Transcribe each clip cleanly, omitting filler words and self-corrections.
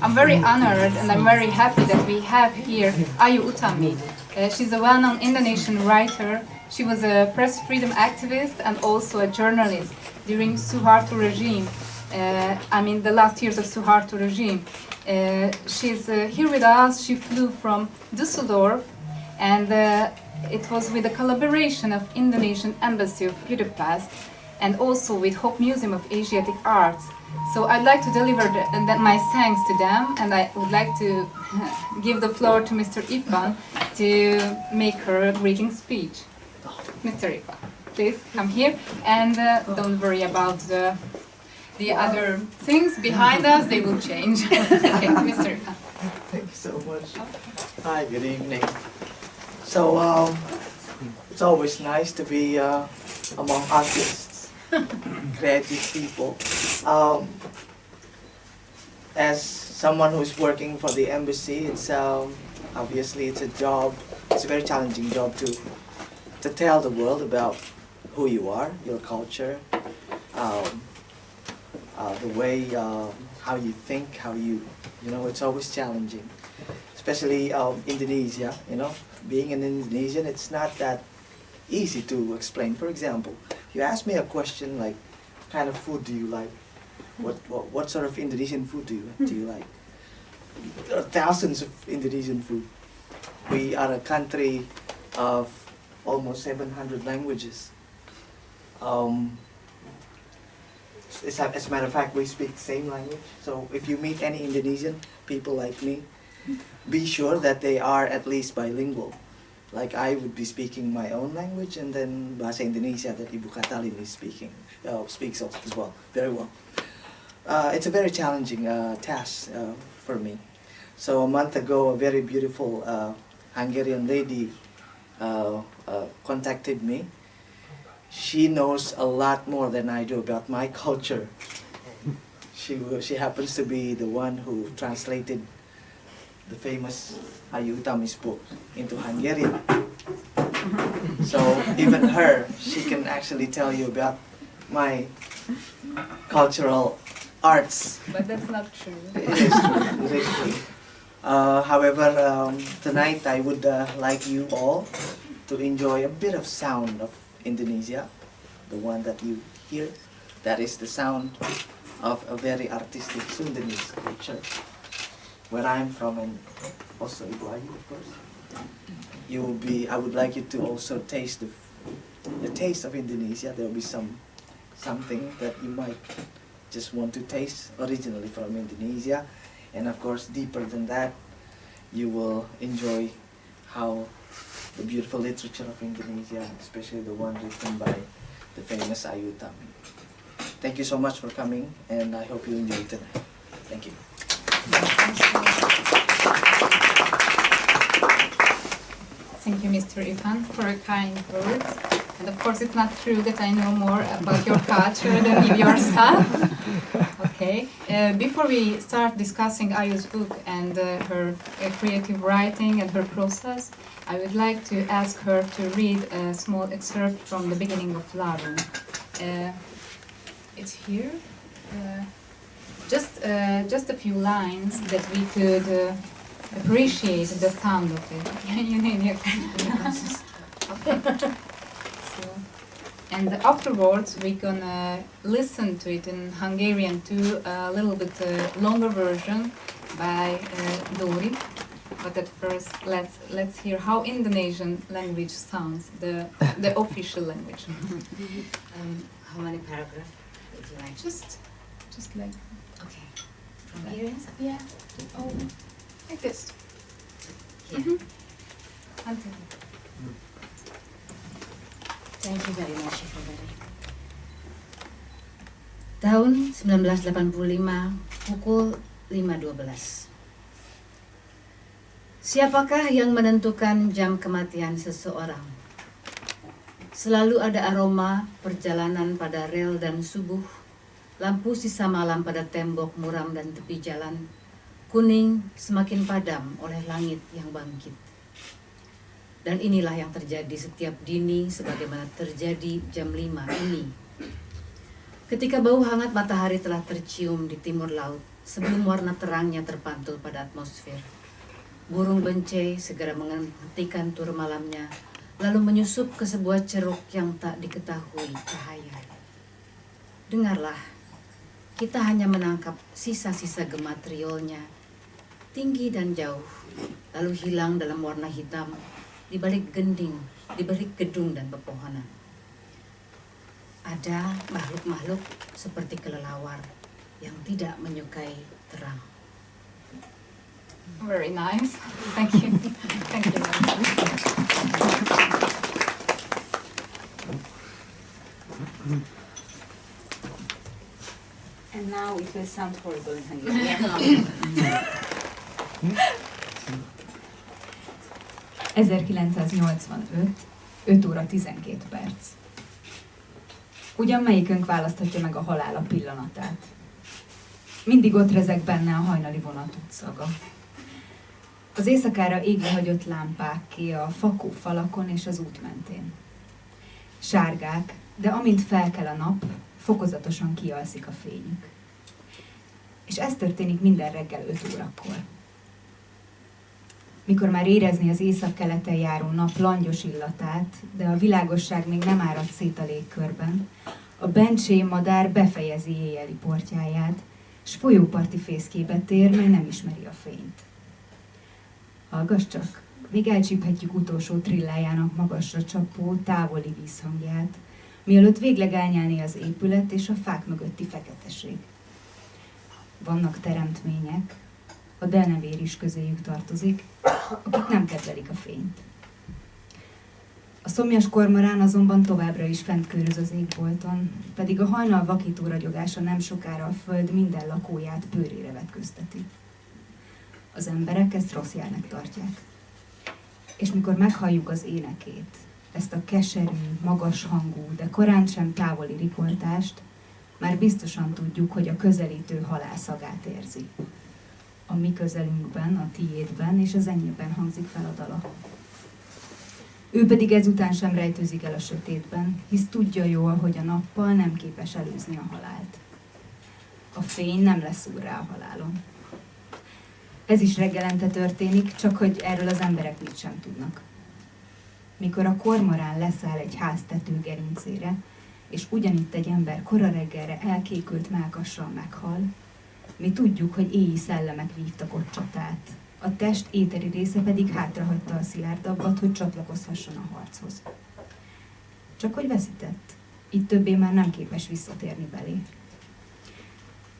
I'm very honored and I'm very happy that we have here Ayu Utami. She's a well-known Indonesian writer. She was a press freedom activist and also a journalist during Suharto regime. The last years of Suharto regime. She's here with us. She flew from Düsseldorf, and it was with the collaboration of Indonesian Embassy of Budapest and also with Hopp Museum of Asiatic Arts. So I'd like to deliver my thanks to them, and I would like to give the floor to Mr. Ifan to make her greeting speech. Mr. Ifan, please come here, and don't worry about the other things behind us, they will change. Okay, Mr. Ifan. Thank you so much. Hi, good evening. So, it's always nice to be among artists, creative people. As someone who's working for the embassy, it's obviously it's a job. It's a very challenging job to tell the world about who you are, your culture, the way how you think, how you know. It's always challenging, especially Indonesia. Being an Indonesian, it's not that easy to explain. For example, you ask me a question like, "What kind of food do you like? What sort of Indonesian food do you like?" There are thousands of Indonesian food. We are a country of almost 700 languages. As a matter of fact, we speak the same language. So if you meet any Indonesian people like me, be sure that they are at least bilingual. Like I would be speaking my own language, and then Bahasa Indonesia that Ibu Katalin is speaks as well, very well. It's a very challenging task for me. So a month ago, a very beautiful Hungarian lady contacted me. She knows a lot more than I do about my culture. She happens to be the one who translated the famous Ayu Utami's book into Hungarian. So even her, she can actually tell you about my cultural arts. But that's not true. It is true. It is true. However, tonight I would like you all to enjoy a bit of sound of Indonesia, the one that you hear. That is the sound of a very artistic Sundanese culture, where I'm from, and also Ibu Ayu, of course. I would like you to also taste the taste of Indonesia. There will be something that you might just want to taste originally from Indonesia, and of course, deeper than that, you will enjoy how the beautiful literature of Indonesia, especially the one written by the famous Ayu Utami. Thank you so much for coming, and I hope you enjoy tonight. Thank you. Thank you, Mr. Ifan, for a kind words. And of course, it's not true that I know more about your culture than you yourself. Okay. Before we start discussing Ayu's book and her creative writing and her process, I would like to ask her to read a small excerpt from the beginning of Larung. It's here. Just a few lines that we could appreciate the sound of it. You need your glasses. Okay. And afterwards, we're gonna listen to it in Hungarian too, a little bit longer version by Dóra. But at first, let's hear how Indonesian language sounds, the official language. How many paragraphs would you like? Just like. Okay. From here? Yeah. Oh, like this. Here. Until. Thank you very much, everybody. Tahun 1985, pukul 5.12. Siapakah yang menentukan jam kematian seseorang? Selalu ada aroma perjalanan pada rel dan subuh, lampu sisa malam pada tembok muram dan tepi jalan, kuning semakin padam oleh langit yang bangkit. Dan inilah yang terjadi setiap dini sebagaimana terjadi jam 5 ini. Ketika bau hangat matahari telah tercium di timur laut, sebelum warna terangnya terpantul pada atmosfer, burung bencai segera menghentikan tur malamnya, lalu menyusup ke sebuah ceruk yang tak diketahui cahaya. Dengarlah, kita hanya menangkap sisa-sisa gematriolnya, tinggi dan jauh, lalu hilang dalam warna hitam di balik gending, di balik gedung dan pepohonan. Ada makhluk-makhluk seperti kelelawar yang tidak menyukai terang. Very nice. Thank you. Thank you. And now it will sound horrible in Hungarian. 1985, 5 óra 12 perc. Ugyan melyikünk választhatja meg a halál a pillanatát? Mindig ott rezeg benne a hajnali vonat útszaga. Az éjszakára égve hagyott lámpákké a fakó falakon és az út mentén. Sárgák, de amint felkel a nap, fokozatosan kialszik a fényük. És ez történik minden reggel 5 órakor. Mikor már érezni az északkeleten járó nap langyos illatát, de a világosság még nem árad szét a légkörben, a bencsé madár befejezi éjjeli portyáját, s folyóparti fészkébe tér, mely nem ismeri a fényt. Hallgass csak, még elcsíphetjük utolsó trillájának magasra csapó, távoli vízhangját, mielőtt végleg elnyelné az épület és a fák mögötti feketeség. Vannak teremtmények, a denevér is közéjük tartozik, akik nem kedvelik a fényt. A szomjas kormorán azonban továbbra is fent köröz az égbolton, pedig a hajnal vakító ragyogása nem sokára a föld minden lakóját bőrére vetközteti. Az emberek ezt rossz jelnek tartják. És mikor meghalljuk az énekét, ezt a keserű, magas hangú, de korán sem távoli rikoltást, már biztosan tudjuk, hogy a közelítő halál szagát érzi. A mi közelünkben, a tiédben és az enyében hangzik fel a dala. Ő pedig ezután sem rejtőzik el a sötétben, hisz tudja jól, hogy a nappal nem képes előzni a halált. A fény nem leszúr rá a halálon. Ez is reggelente történik, csak hogy erről az emberek mit sem tudnak. Mikor a kormorán leszáll egy ház tetőgerincére, és ugyanitt egy ember kora reggelre elkékült mellkassal meghal, mi tudjuk, hogy éji szellemek vívtak ott csatát, a test éteri része pedig hátrahagyta a szilárdabbat, hogy csatlakozhasson a harchoz. Csak hogy veszített, így többé már nem képes visszatérni belé.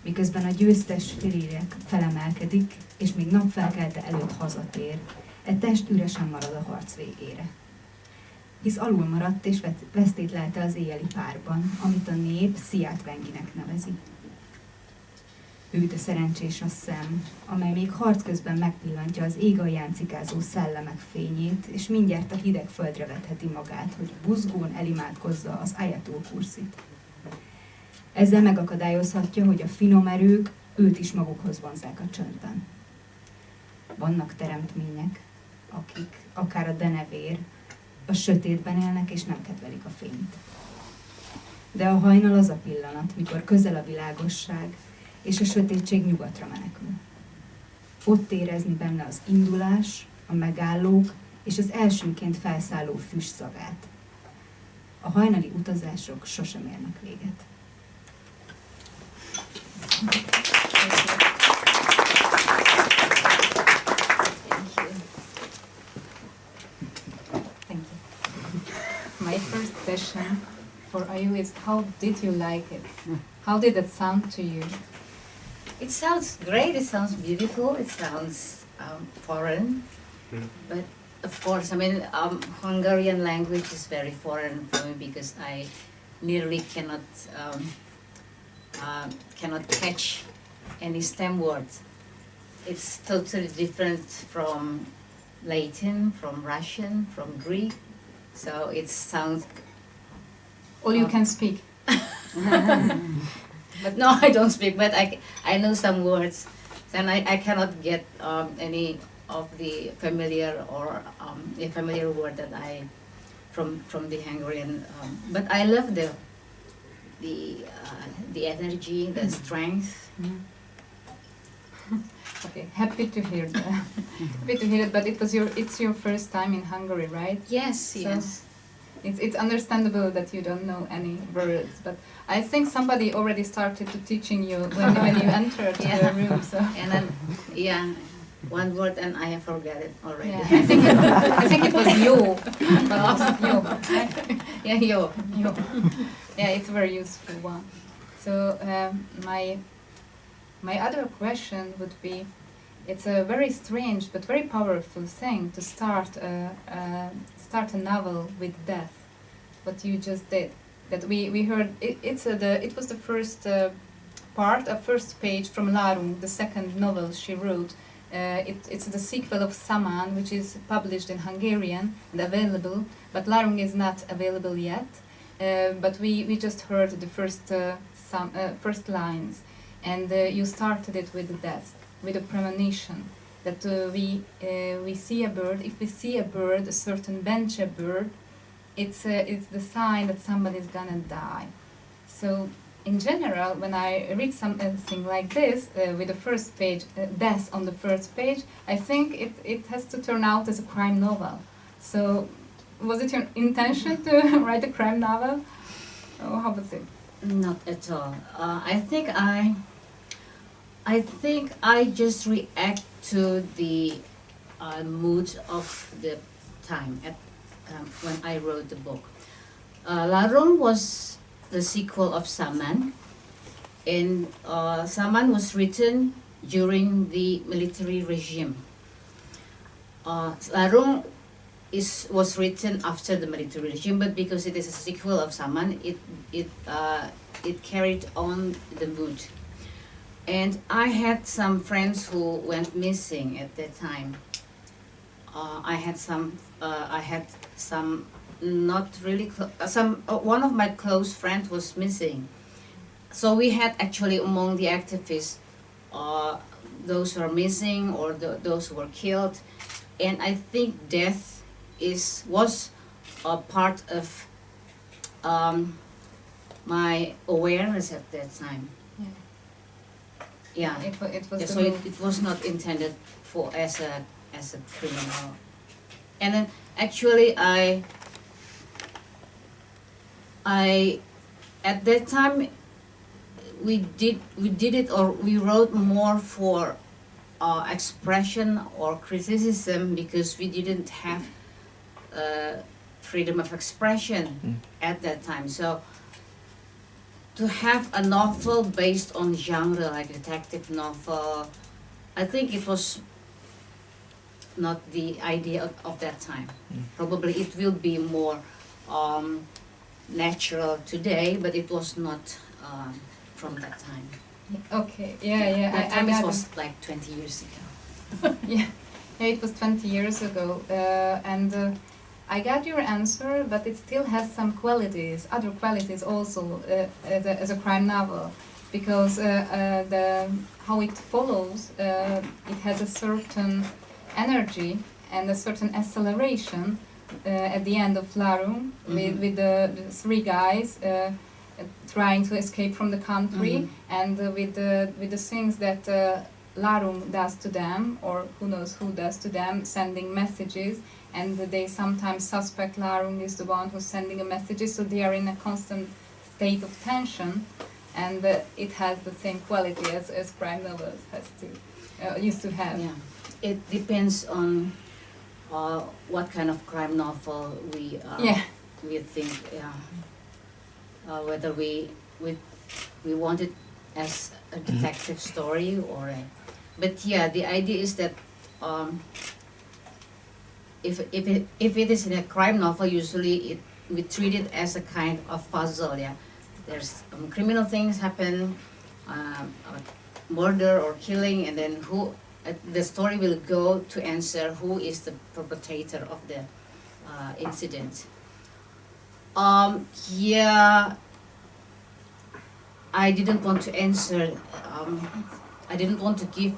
Miközben a győztes filérek felemelkedik, és még napfelkelte előtt hazatér, e test üresen marad a harc végére. Hisz alul maradt és vesztét lelte az éjjeli párban, amit a nép Sziátvenginek nevezi. Ő a szerencsés a szem, amely még harc közben megpillantja az ég alján cikázó szellemek fényét, és mindjárt a hideg földre vetheti magát, hogy buzgón elimádkozza az Ayatul Kursit. Ezzel megakadályozhatja, hogy a finom erők őt is magukhoz vonzzák a csöndben. Vannak teremtmények, akik, akár a denevér, a sötétben élnek és nem kedvelik a fényt. De a hajnal az a pillanat, mikor közel a világosság, és a sötétség nyugatra menekül. Ott érezni benne az indulás, a megállók és az elsőként felszálló füst szagát. A hajnali utazások sosem érnek véget. Thank you. My first question for Ayu is, how did you like it? How did it sound to you? It sounds great, it sounds beautiful, it sounds foreign, but of course, I mean, Hungarian language is very foreign for me because I literally cannot catch any stem words. It's totally different from Latin, from Russian, from Greek, so it sounds... All you can speak. But no, I don't speak, but I know some words, and I cannot get any of the familiar or a familiar word that from the Hungarian. But I love the the energy, the strength. Okay, happy to hear that. Happy to hear it, but it's your first time in Hungary, right? Yes, So yes. it's understandable that you don't know any words, but I think somebody already started to teaching you when you entered the room. So And then, yeah, one word and I have forgot it already. yeah, I think it was you, but also you. Yeah, yo. Yeah, it's a very useful one. So my other question would be, it's a very strange but very powerful thing to start a novel with death. What you just did, that we heard. It was the first part, a first page from Larung, the second novel she wrote. It's the sequel of Saman, which is published in Hungarian and available, but Larung is not available yet. But we just heard the first lines, and you started it with death, with a premonition that we see a bird. If we see a bird, a certain Vécsei bird, it's the sign that somebody's gonna die. So in general, when I read something like this with the first page, death on the first page, I think it has to turn out as a crime novel. So was it your intention to write a crime novel? Or how was it? Not at all. I think I just react to the mood of the time when I wrote the book. Larung was the sequel of Saman, and Saman was written during the military regime. Larung was written after the military regime, but because it is a sequel of Saman, it carried on the mood. And I had some friends who went missing at that time. I had some not really one of my close friends was missing. So we had actually among the activists those who are missing or those who were killed, and I think death was a part of my awareness at that time. Yeah. It was Yeah, the so move. it was not intended for as a criminal. And then actually I at that time we did it, or we wrote more for expression or criticism, because we didn't have freedom of expression at that time. So to have a novel based on genre, like detective novel, I think it was not the idea of that time. Probably it will be more natural today, but it was not from that time. Okay, yeah. That I time it got was like 20 years ago. yeah, it was 20 years ago, and I got your answer, but it still has some qualities, other qualities also as a crime novel, because how it follows, it has a certain energy and a certain acceleration at the end of Larung, with the three guys trying to escape from the country, and with the things that Larung does to them, or who knows who does to them, sending messages, and they sometimes suspect Larung is the one who's sending the messages, so they are in a constant state of tension, and it has the same quality as crime novels used to have. Yeah, it depends on what kind of crime novel we think. Whether we want it as a detective story or a, but yeah, the idea is that if it is in a crime novel, usually we treat it as a kind of puzzle. Yeah, there's criminal things happen, murder or killing, and then the story will go to answer who is the perpetrator of the incident. Yeah, I didn't want to answer. I didn't want to give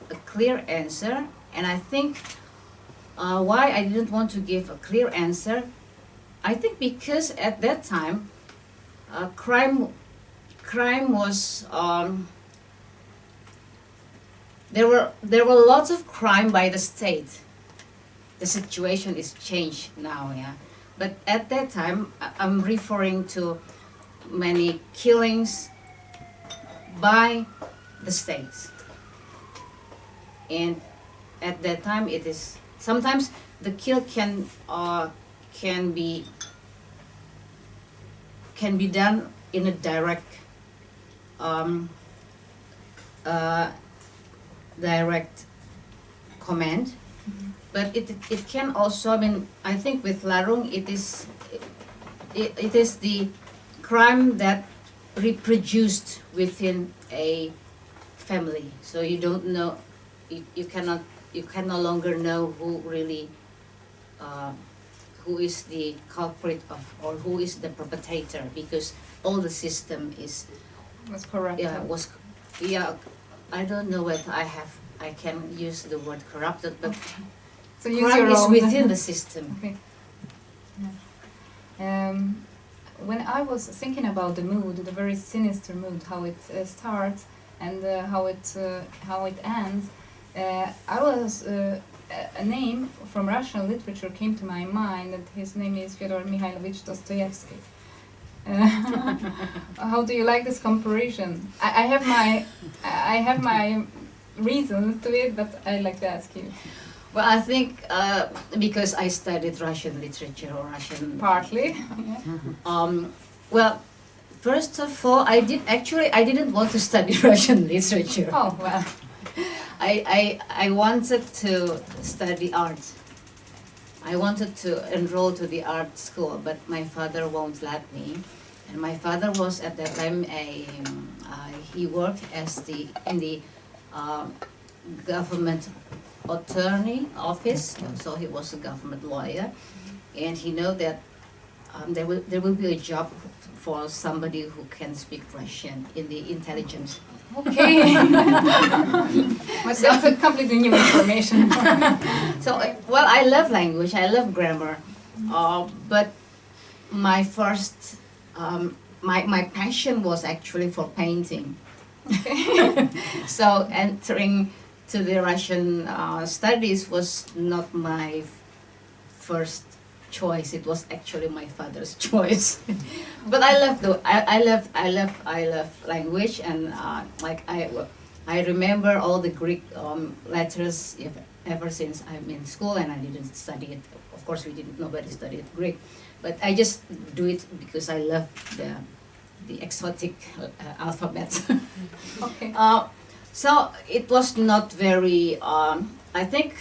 a clear answer, and I think why I didn't want to give a clear answer, I think because at that time crime was there were lots of crime by the state. The situation is changed now, yeah. But at that time, I'm referring to many killings by the states. And at that time, it is sometimes the kill can be done in a direct direct command, but it can also, I mean, I think with Larung it is the crime that reproduced within a family. So you don't know, you can no longer know who really who is the culprit of, or who is the perpetrator, because all the system Was corrupt. Yeah, I don't know whether I can use the word corrupted, but So use crime your is own. within the system. Okay. When I was thinking about the mood, the very sinister mood, how it starts and how it ends, I was a name from Russian literature came to my mind, and his name is Fyodor Mikhailovich Dostoevsky. How do you like this comparison? I have my reasons to it, but I'd like to ask you. Well, I think because I studied Russian literature or Russian. Partly. Well, first of all, I didn't want to study Russian literature. Oh well. I wanted to study art. I wanted to enroll to the art school, but my father won't let me. And my father was at that time he worked in the government attorney office, so he was a government lawyer, and he know that there will be a job for somebody who can speak Russian in the intelligence. Okay. But that's a completely new information. So, well, I love language, I love grammar, but my first, my passion was actually for painting. Okay. So entering to the Russian studies was not my first choice. It was actually my father's choice. But I love language, and like I remember all the Greek letters ever since I'm in school, and I didn't study it. Of course, nobody studied Greek, but I just do it because I love the exotic alphabet. Okay. So it was not very. I think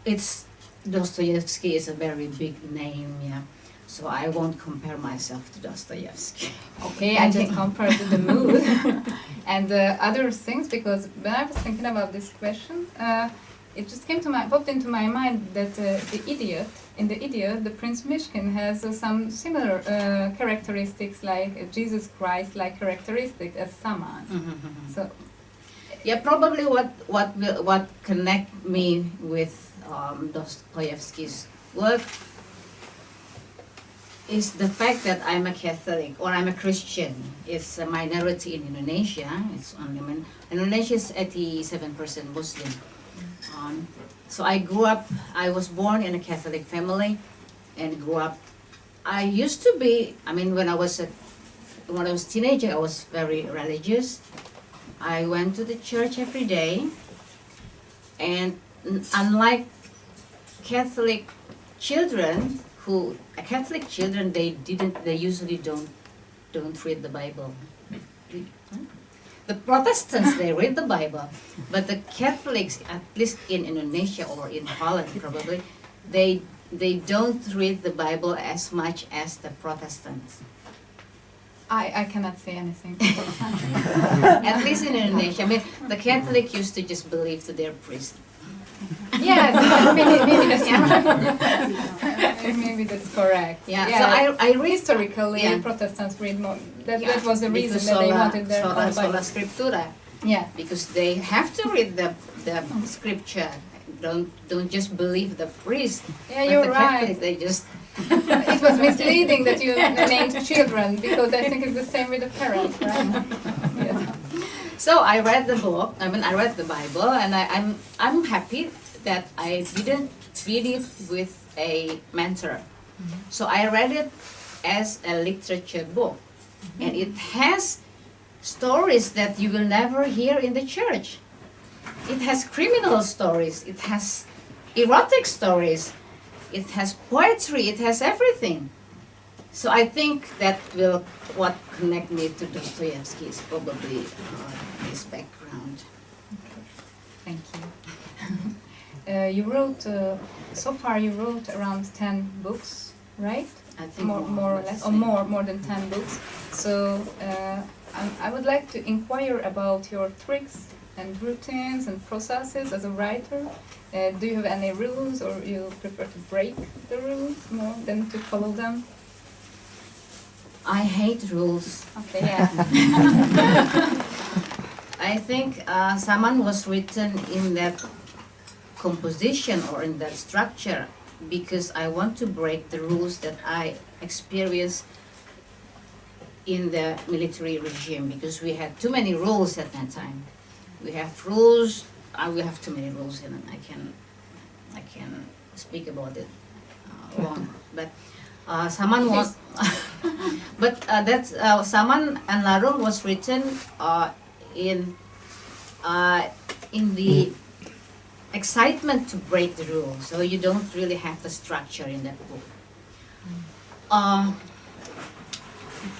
it's Dostoevsky is a very big name, yeah. So I won't compare myself to Dostoevsky. Okay, I just compared to the mood and other things, because when I was thinking about this question, it just popped into my mind that in the idiot, the Prince Mishkin has some similar characteristics, like Jesus Christ-like characteristics as Saman. Mm-hmm. So, yeah, probably what connect me with Dostoevsky's work is the fact that I'm a Catholic or I'm a Christian. It's a minority in Indonesia. It's only Indonesia is 87% Muslim. So I was born in a Catholic family and grew up. I used to be, when I was a teenager, I was very religious. I went to the church every day, and unlike Catholic children, they usually don't read the Bible. The Protestants, they read the Bible, but the Catholics, at least in Indonesia or in Holland probably, they don't read the Bible as much as the Protestants. I cannot say anything. At least in Indonesia, the Catholic used to just believe to their priest. Yes, maybe that's maybe that's correct. Yeah. So I read historically, yeah. Protestants read more. That was the reason that they wanted their own sola Bible. scriptura. Yeah. Because they have to read the scripture. Don't just believe the priest. Yeah, But you're the right. Catholic, they just It was misleading that you named children, because I think it's the same with the parents, right? Yes. So I read the book. I mean, I read the Bible, and I'm happy that I didn't read it with a mentor. So I read it as a literature book, and it has stories that you will never hear in the church. It has criminal stories. It has erotic stories. It has poetry. It has everything. So I think that will what connect me to Dostoevsky is probably his background. Thank you. You wrote, so far you wrote around 10 books, right? I think more or less, or more than 10 books. So I would like to inquire about your tricks and routines and processes as a writer. Do you have any rules, or you prefer to break the rules more than to follow them? I hate rules. Okay, yeah. I think Saman was written in that composition or in that structure because I want to break the rules that I experienced in the military regime, because we had too many rules at that time. We have rules. We have too many rules, and I can speak about it long. But Saman was, but that's Saman-Larung was written in the excitement to break the rules. So you don't really have the structure in that book.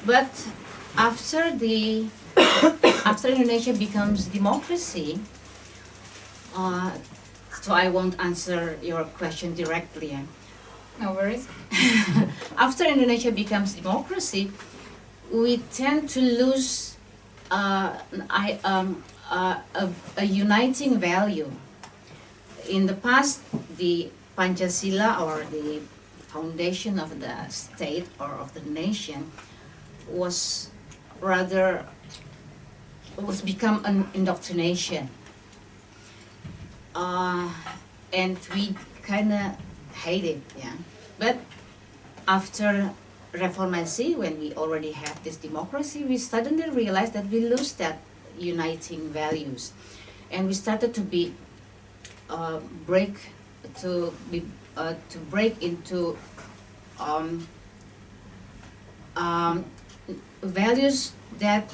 But after Indonesia becomes democracy, so I won't answer your question directly. No worries. After Indonesia becomes democracy, we tend to lose a uniting value. In the past, the Pancasila, or the foundation of the state or of the nation, was become an indoctrination, and we kind of hate it, yeah. But after Reformasi, when we already have this democracy, we suddenly realized that we lose that uniting values, and we started to break into values that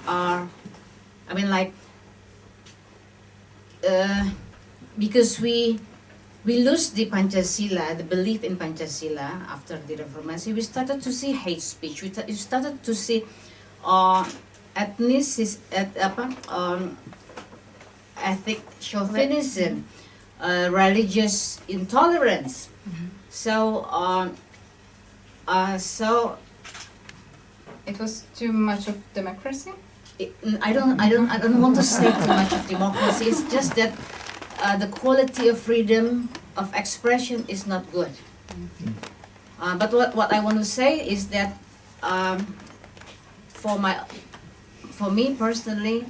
are, I mean, like, because we lose the Pancasila, the belief in Pancasila after the Reformasi, we started to see hate speech. We started to see ethnic chauvinism, religious intolerance. So It was too much of democracy? I don't want to say too much of democracy. It's just that the quality of freedom of expression is not good. But what I want to say is that for me personally,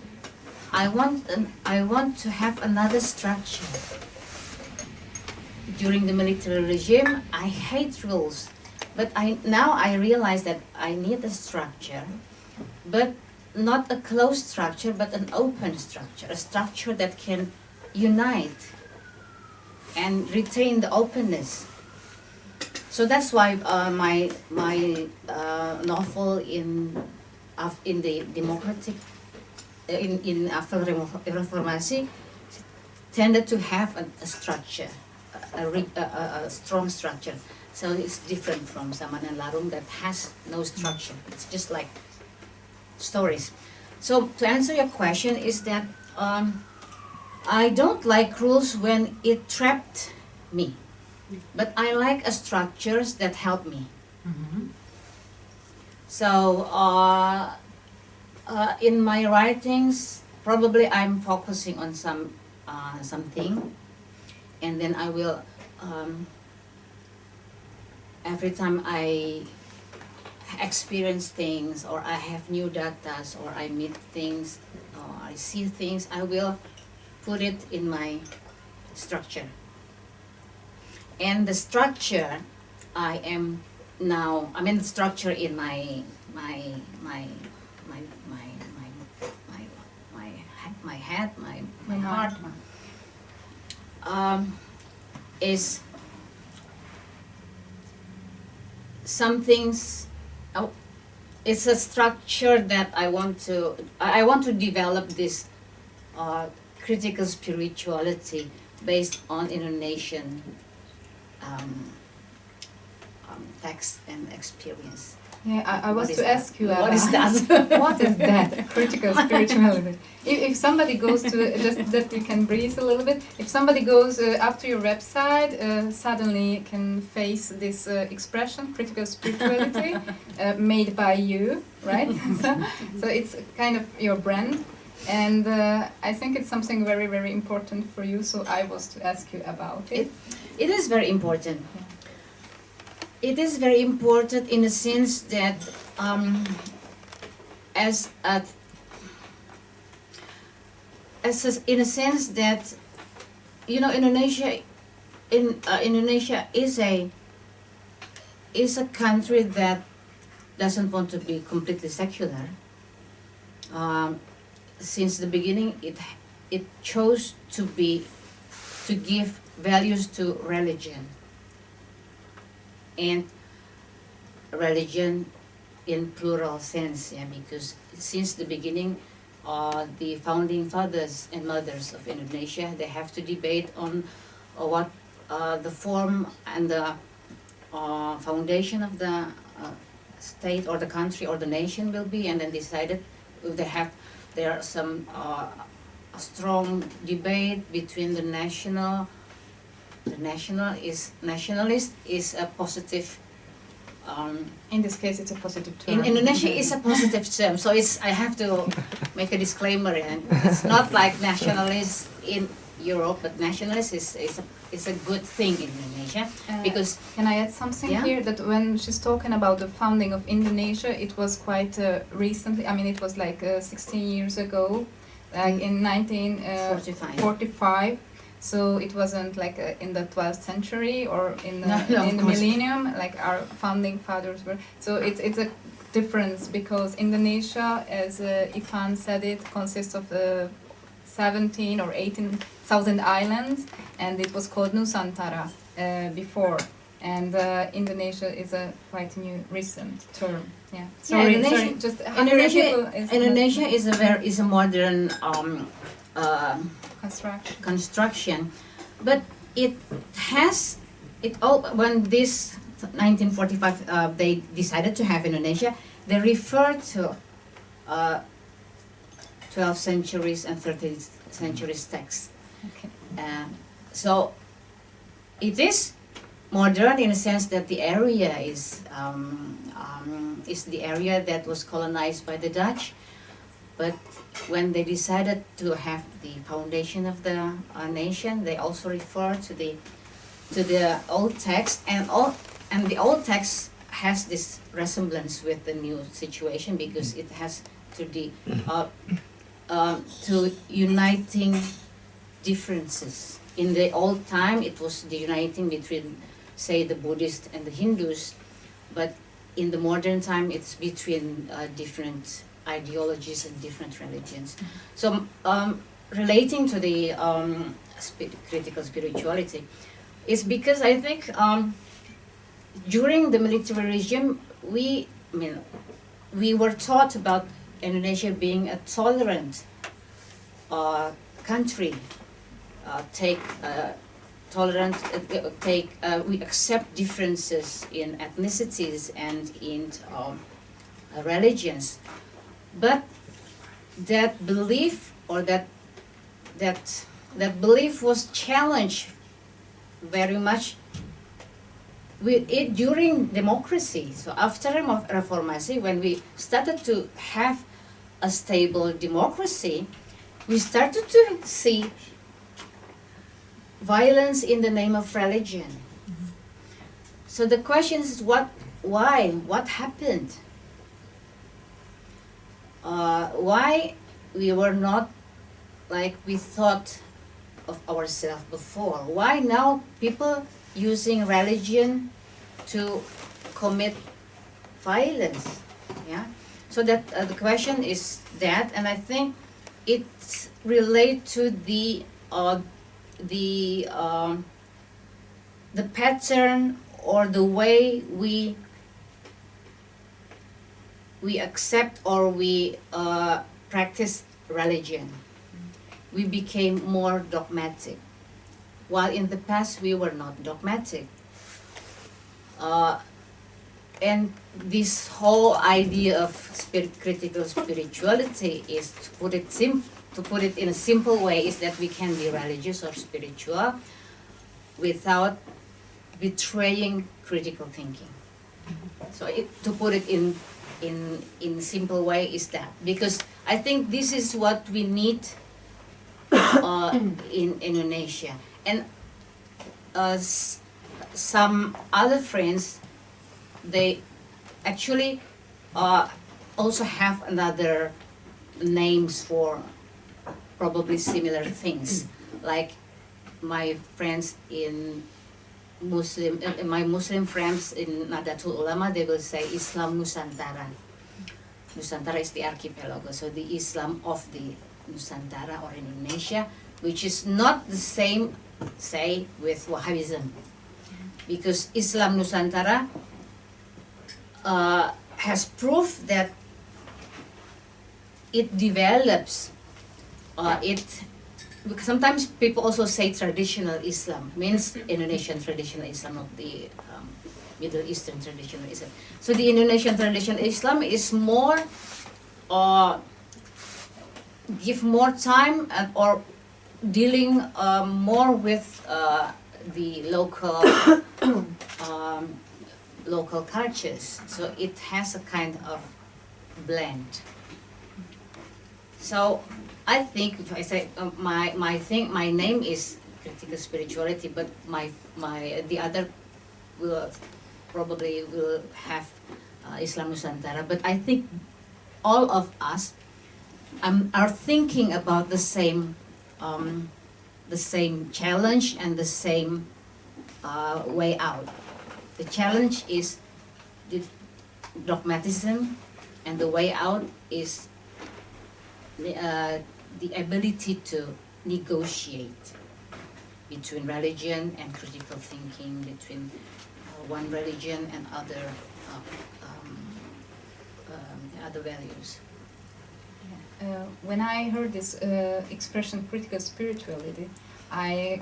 I want to have another structure. During the military regime, I hate rules, but now I realize that I need a structure, but not a closed structure, but an open structure, a structure that can unite and retain the openness. So that's why my novel in the democratic after Reformasi tended to have a structure, a strong structure. So it's different from Saman-Larung that has no structure. It's just like stories. So to answer your question is that I don't like rules when it trapped me, but I like structures that help me. So in my writings, probably I'm focusing on something, and then I will every time I experience things, or I have new data, or I meet things, or I see things, I will put it in my structure. And the structure I am now. I mean, the structure in my head, my heart, is some things. Oh, it's a structure that I want to develop this critical spirituality based on Indonesian text and experience. Yeah, I was What is to that? ask you What is about- that? What is that? Critical spirituality. If somebody goes to, just that you can breathe a little bit, if somebody goes up to your website, suddenly can face this expression, critical spirituality, made by you, right? So it's kind of your brand. And I think it's something very, very important for you, so I was to ask you about it. It is very important. It is very important in the sense that in a sense that, you know, Indonesia is a country that doesn't want to be completely secular. Since the beginning, it chose to give values to religion. And religion in plural sense, yeah, because since the beginning, the founding fathers and mothers of Indonesia, they have to debate on what the form and the foundation of the state or the country or the nation will be, and then decided there are some strong debate between the nationalist is a positive. In this case, it's a positive term. In Indonesia, it's a positive term, so I have to make a disclaimer, and it's not like nationalist in Europe, but nationalist is a good thing in Indonesia because. Can I add something here? That when she's talking about the founding of Indonesia, it was quite recently. I mean, it was like 16 years ago, like in 1945. So it wasn't like in the 12th century or in the millennium, like our founding fathers were. So it's a difference because Indonesia, as Ifan said, it consists of 17 or 18,000 islands, and it was called Nusantara before. And Indonesia is a quite new, recent term. Yeah. Sorry, Indonesia is a modern construction, but when this 1945 they decided to have Indonesia, they referred to 12th centuries and 13th centuries texts. Okay. So it is modern in the sense that the area is the area that was colonized by the Dutch. But when they decided to have the foundation of the nation, they also refer to the old text, and the old text has this resemblance with the new situation because it has to uniting differences. In the old time, it was the uniting between, say, the Buddhists and the Hindus, but in the modern time, it's between different ideologies and different religions. So relating to the critical spirituality is because I think during the military regime we were taught about Indonesia being a tolerant country. We accept differences in ethnicities and in religions. But that belief or that belief was challenged very much with it during democracy. So after Reformasi, when we started to have a stable democracy, we started to see violence in the name of religion. Mm-hmm. So the question is why? What happened? Why we were not like we thought of ourselves before? Why now people using religion to commit violence. Yeah. So that the question is that, and I think it's related to the pattern or the way we accept or we practice religion. We became more dogmatic, while in the past we were not dogmatic. And this whole idea of critical spirituality is, to put it in a simple way, is that we can be religious or spiritual without betraying critical thinking. So to put it in simple way is that, because I think this is what we need in Indonesia. And some other friends, they actually also have another names for probably similar things. Like my friends in my Muslim friends in Nahdlatul Ulama, they will say Islam Nusantara. Nusantara is the archipelago, so the Islam of the Nusantara or Indonesia, which is not the same, say, with Wahhabism. Because Islam Nusantara has proof that it develops, sometimes people also say traditional Islam, means Indonesian traditional Islam, not the Middle Eastern traditional Islam. So the Indonesian traditional Islam is more, give more time or dealing more with the local local cultures. So it has a kind of blend. So I think if I say my name is critical spirituality, but the other will probably will have Islam Nusantara. But I think all of us are thinking about the same challenge and the same way out. The challenge is the dogmatism, and the way out is the ability to negotiate between religion and critical thinking, between one religion and other values. When I heard this expression critical spirituality, I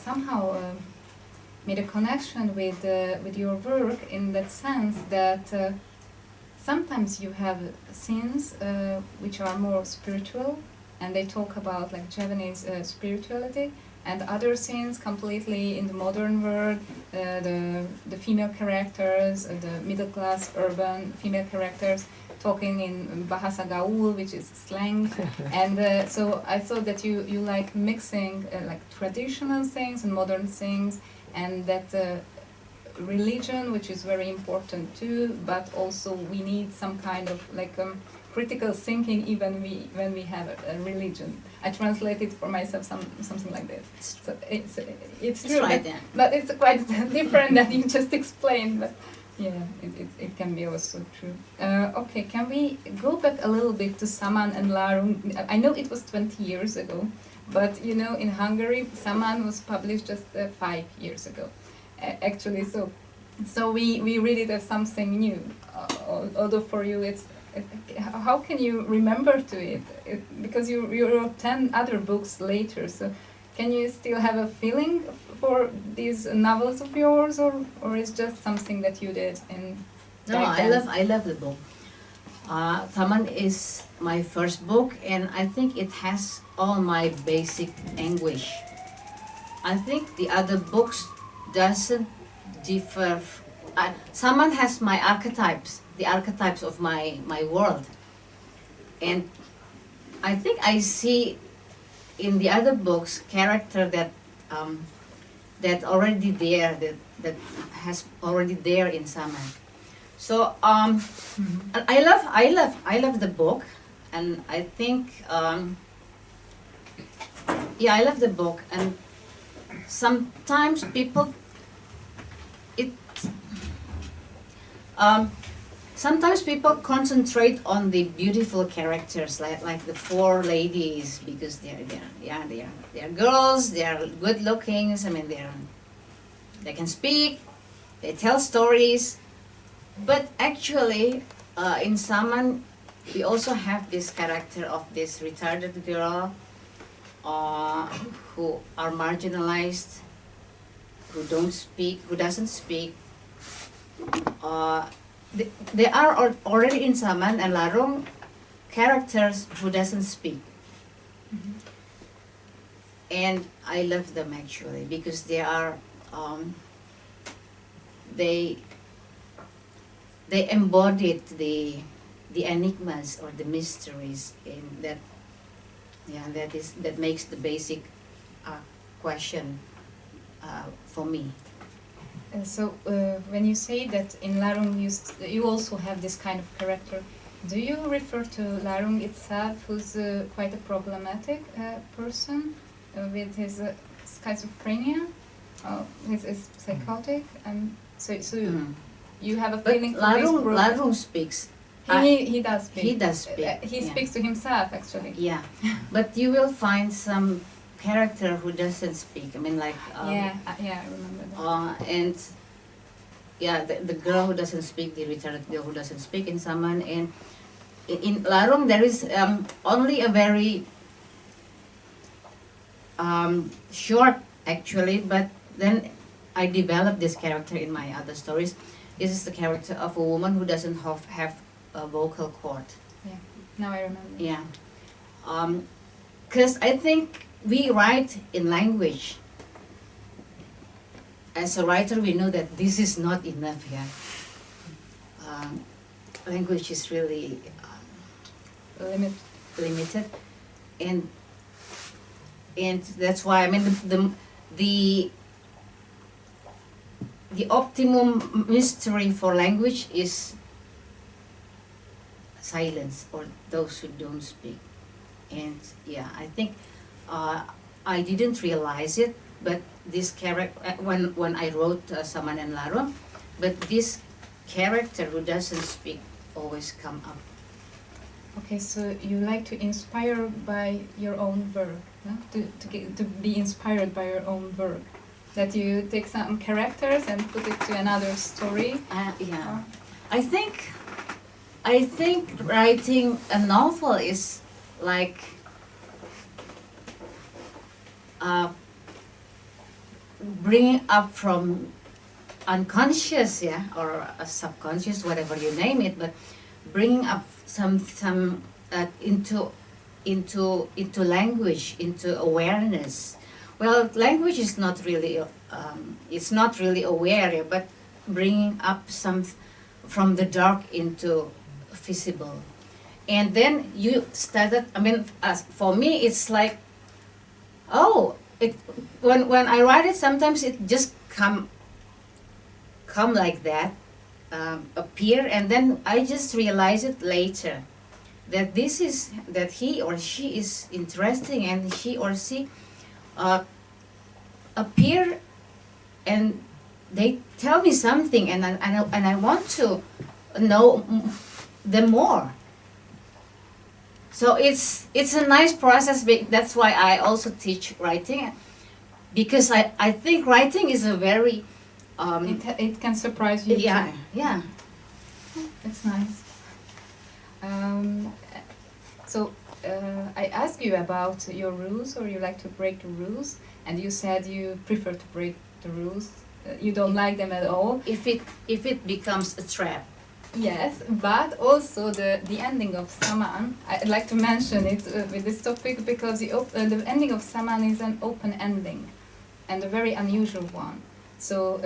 somehow made a connection with your work, in that sense that sometimes you have scenes which are more spiritual, and they talk about like Javanese spirituality, and other scenes completely in the modern world, the female characters, the middle class urban female characters talking in Bahasa Gaul, which is slang. And so I thought that you like mixing like traditional things and modern things, and that religion, which is very important too, but also we need some kind of like critical thinking even when we have a religion. I translated for myself something like this. So it's true, right, but it's quite different than you just explained. But yeah, it can be also true. Okay, can we go back a little bit to Saman-Larung? I know it was 20 years ago, but you know, in Hungary, Saman was published just 5 years ago, actually. So we read it as something new, although for you it's. How can you remember to it? Because you wrote 10 other books later, so can you still have a feeling for these novels of yours, or is just something that you did in? No, I love the book. Saman is my first book, and I think it has all my basic anguish. I think the other books doesn't differ. Saman has my archetypes, the archetypes of my world, and I think I see in the other books character that already there, that has already there in Saman. So I love the book, and I think yeah, I love the book, and sometimes people Sometimes people concentrate on the beautiful characters, like the four ladies, because they're girls, they're good looking. I mean, they can speak, they tell stories, but actually, in Saman, we also have this character of this retarded girl who are marginalized, who doesn't speak. They are already in Saman and Larung characters who doesn't speak. Mhm. And I love them actually because they are they embodied the enigmas or the mysteries in that that makes the basic question for me. So when you say that in Larung you also have this kind of character, do you refer to Larung itself, who's quite a problematic person with his schizophrenia? He's psychotic, and so you have a But feeling for this group. Larung speaks. He does speak. He does speak. He yeah. speaks to himself actually. Yeah, but you will find some character who doesn't speak. I mean, like I remember that. and the girl who doesn't speak, the retarded girl who doesn't speak in Saman, and in Larung there is only a very short actually, but then I developed this character in my other stories. This is the character of a woman who doesn't have a vocal cord. Yeah, now I remember. Yeah, because I think we write in language. As a writer, we know that this is not enough here. Language is really limited, and that's why I mean the optimum mystery for language is silence, or those who don't speak. And yeah, I think I didn't realize it, but this character when I wrote Saman and Larung, but this character who doesn't speak always come up. Okay, so you like to inspire by your own work, no? To be inspired by your own work. That you take some characters and put it to another story. Yeah, I think writing a novel is like bringing up from unconscious, yeah, or a subconscious, whatever you name it, but bringing up some into language, into awareness. Well, language is not really it's not really aware, but bringing up some from the dark into visible. And then you started. I mean, for me, it's like, when I write it, sometimes it just come like that, appear, and then I just realize it later that that he or she is interesting, and he or she appear, and they tell me something, and I want to know them more. So it's a nice process. That's why I also teach writing, because I think writing is a very it can surprise you. yeah too. yeah. It's nice. So I asked you about your rules, or you like to break the rules, and you said you prefer to break the rules. You don't like them at all. If it becomes a trap. Yes, but also the ending of Saman. I'd like to mention it with this topic because the ending of Saman is an open ending, and a very unusual one. So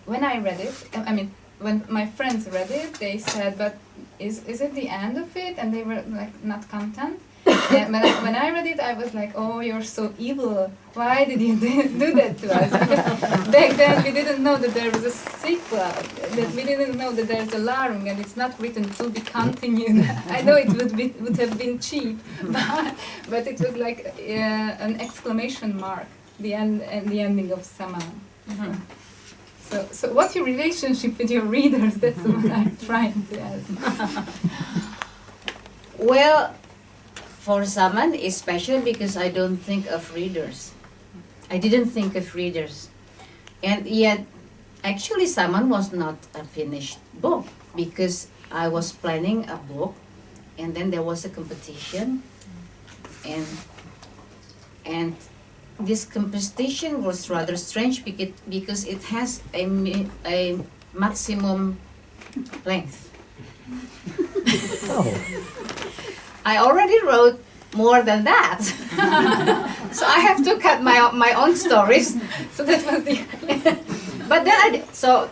when I read it, I mean, when my friends read it, they said, "But is it the end of it?" And they were like not content. And when I read it, I was like, "Oh, you're so evil! Why did you do that to us?" Because back then we didn't know that there was a sequel. That we didn't know that there's a Larung, and it's not written to be continued. I know it would have been cheap, but it was like an exclamation mark. The end and the ending of Saman. Mm-hmm. So what's your relationship with your readers? That's what I'm trying to ask. Well, for Saman, especially because I don't think of readers. I didn't think of readers. And yet, actually, Saman was not a finished book because I was planning a book and then there was a competition. And this competition was rather strange because it has a maximum length. I already wrote more than that, so I have to cut my own stories. So that was the. But then so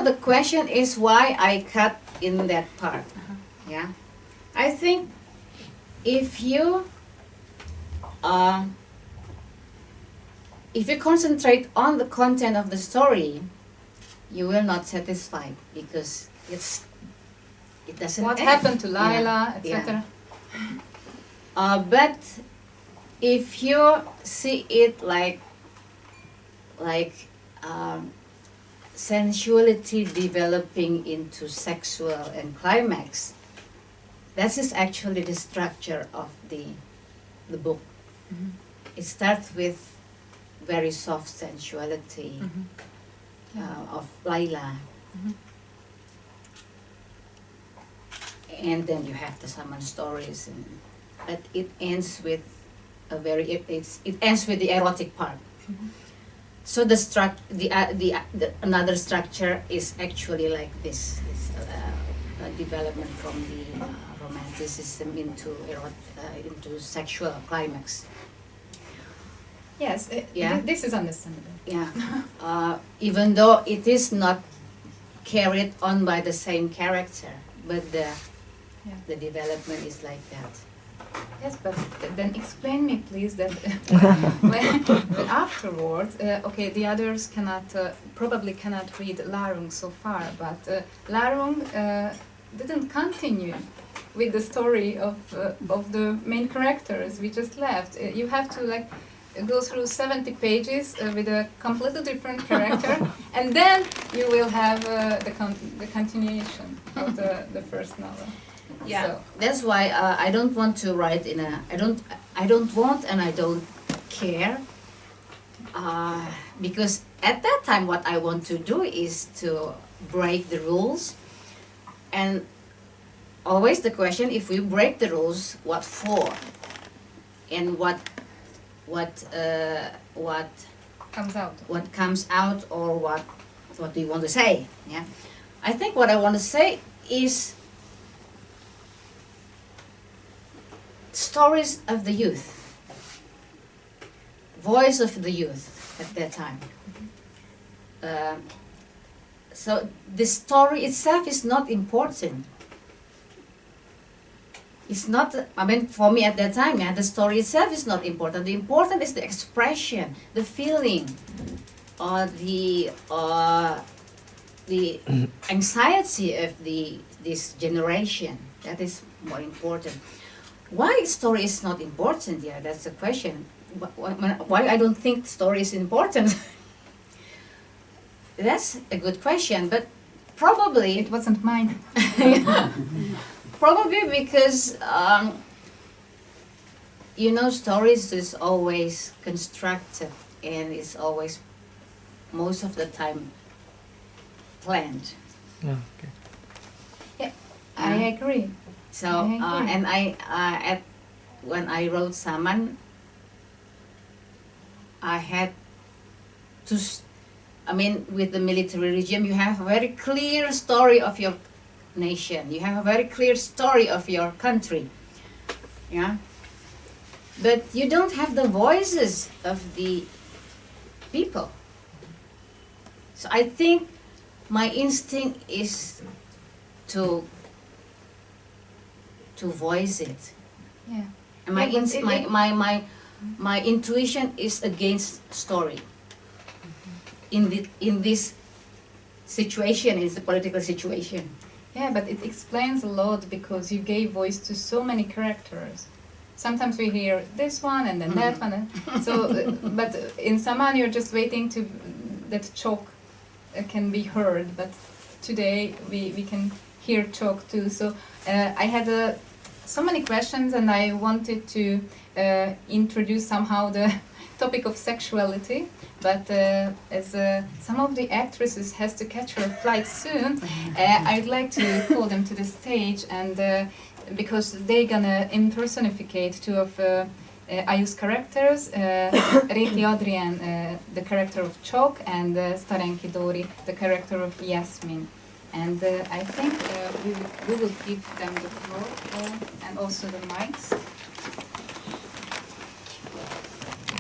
the question is why I cut in that part. Yeah, I think if you concentrate on the content of the story, you will not satisfied because it doesn't What end. happened to Laila, Yeah. etc. But if you see it like sensuality developing into sexual and climax, that is actually the structure of the book. Mm-hmm. It starts with very soft sensuality of Laila. Mhm. And then you have the Saman stories, but it ends with it ends with the erotic part. Mhm. So the another structure is actually like this. It's a development from the romanticism into sexual climax. Yes, Yeah. this is understandable. Yeah, even though it is not carried on by the same character, but the development is like that. Yes, but then explain me, please, that when afterwards, okay, the others probably cannot read Larung so far, but Larung didn't continue with the story of the main characters we just left. You have to go through 70 pages with a completely different character, and then you will have the continuation of the first novel. Yeah, So, that's why I don't want to write I don't want and I don't care, because at that time what I want to do is to break the rules, and always the question, if we break the rules, what for, and what comes out, or what do you want to say? Yeah, I think what I want to say is stories of the youth, voice of the youth at that time. So the story itself is not important. It's not, I mean, for me at that time, yeah, the story itself is not important. The important is the expression, the feeling, or the anxiety of this generation. That is more important. Why story is not important? Yeah, that's the question. Why I don't think story is important? That's a good question, but probably it wasn't mine. Probably because stories is always constructed and it's always most of the time planned. Yeah, okay. Yeah, I agree. So I agree. and when I wrote Saman, I had to. With the military regime, you have a very clear story of your nation. You have a very clear story of your country. Yeah. But you don't have the voices of the people. So I think my instinct is to voice it. Yeah. And Yeah, but my intuition is against story. In this situation, is the political situation. Yeah, but it explains a lot because you gave voice to so many characters. Sometimes we hear this one and then that one. So, but in Saman, you're just waiting to that chalk can be heard, but today we can hear chalk too. So I had so many questions, and I wanted to introduce somehow the topic of sexuality, but as some of the actresses has to catch her flight soon, I'd like to call them to the stage, and because they're gonna impersonificate two of Ayu's characters, Réti Adrienn, the character of Chalk, and Sztarenki Dóri, the character of Yasmin. And I think we will give them the floor and also the mics.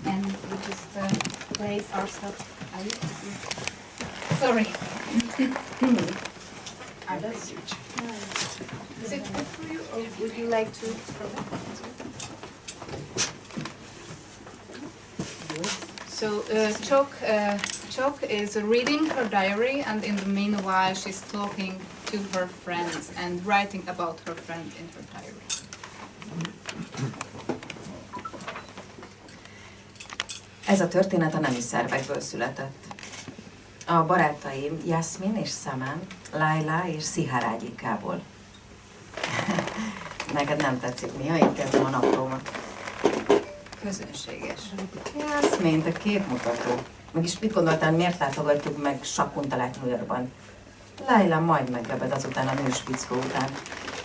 And we just place our stuff. Sorry. That's huge. Is it good for you, or would you like to? So Chalk is reading her diary, and in the meanwhile she's talking to her friends and writing about her friends in her diary. Ez a történet a nemi szervekből született. A barátaim Yasmin és Saman, Laila és Szihár ágyékából. Neked nem tetszik, mi? Ha én kezdem a naplómat. Közönséges. Yasmin, te képmutató. Mégis mit gondoltál, miért látogatjuk meg Sakuntalát New Yorkban? Laila majd meglebed azután a nőspickó után.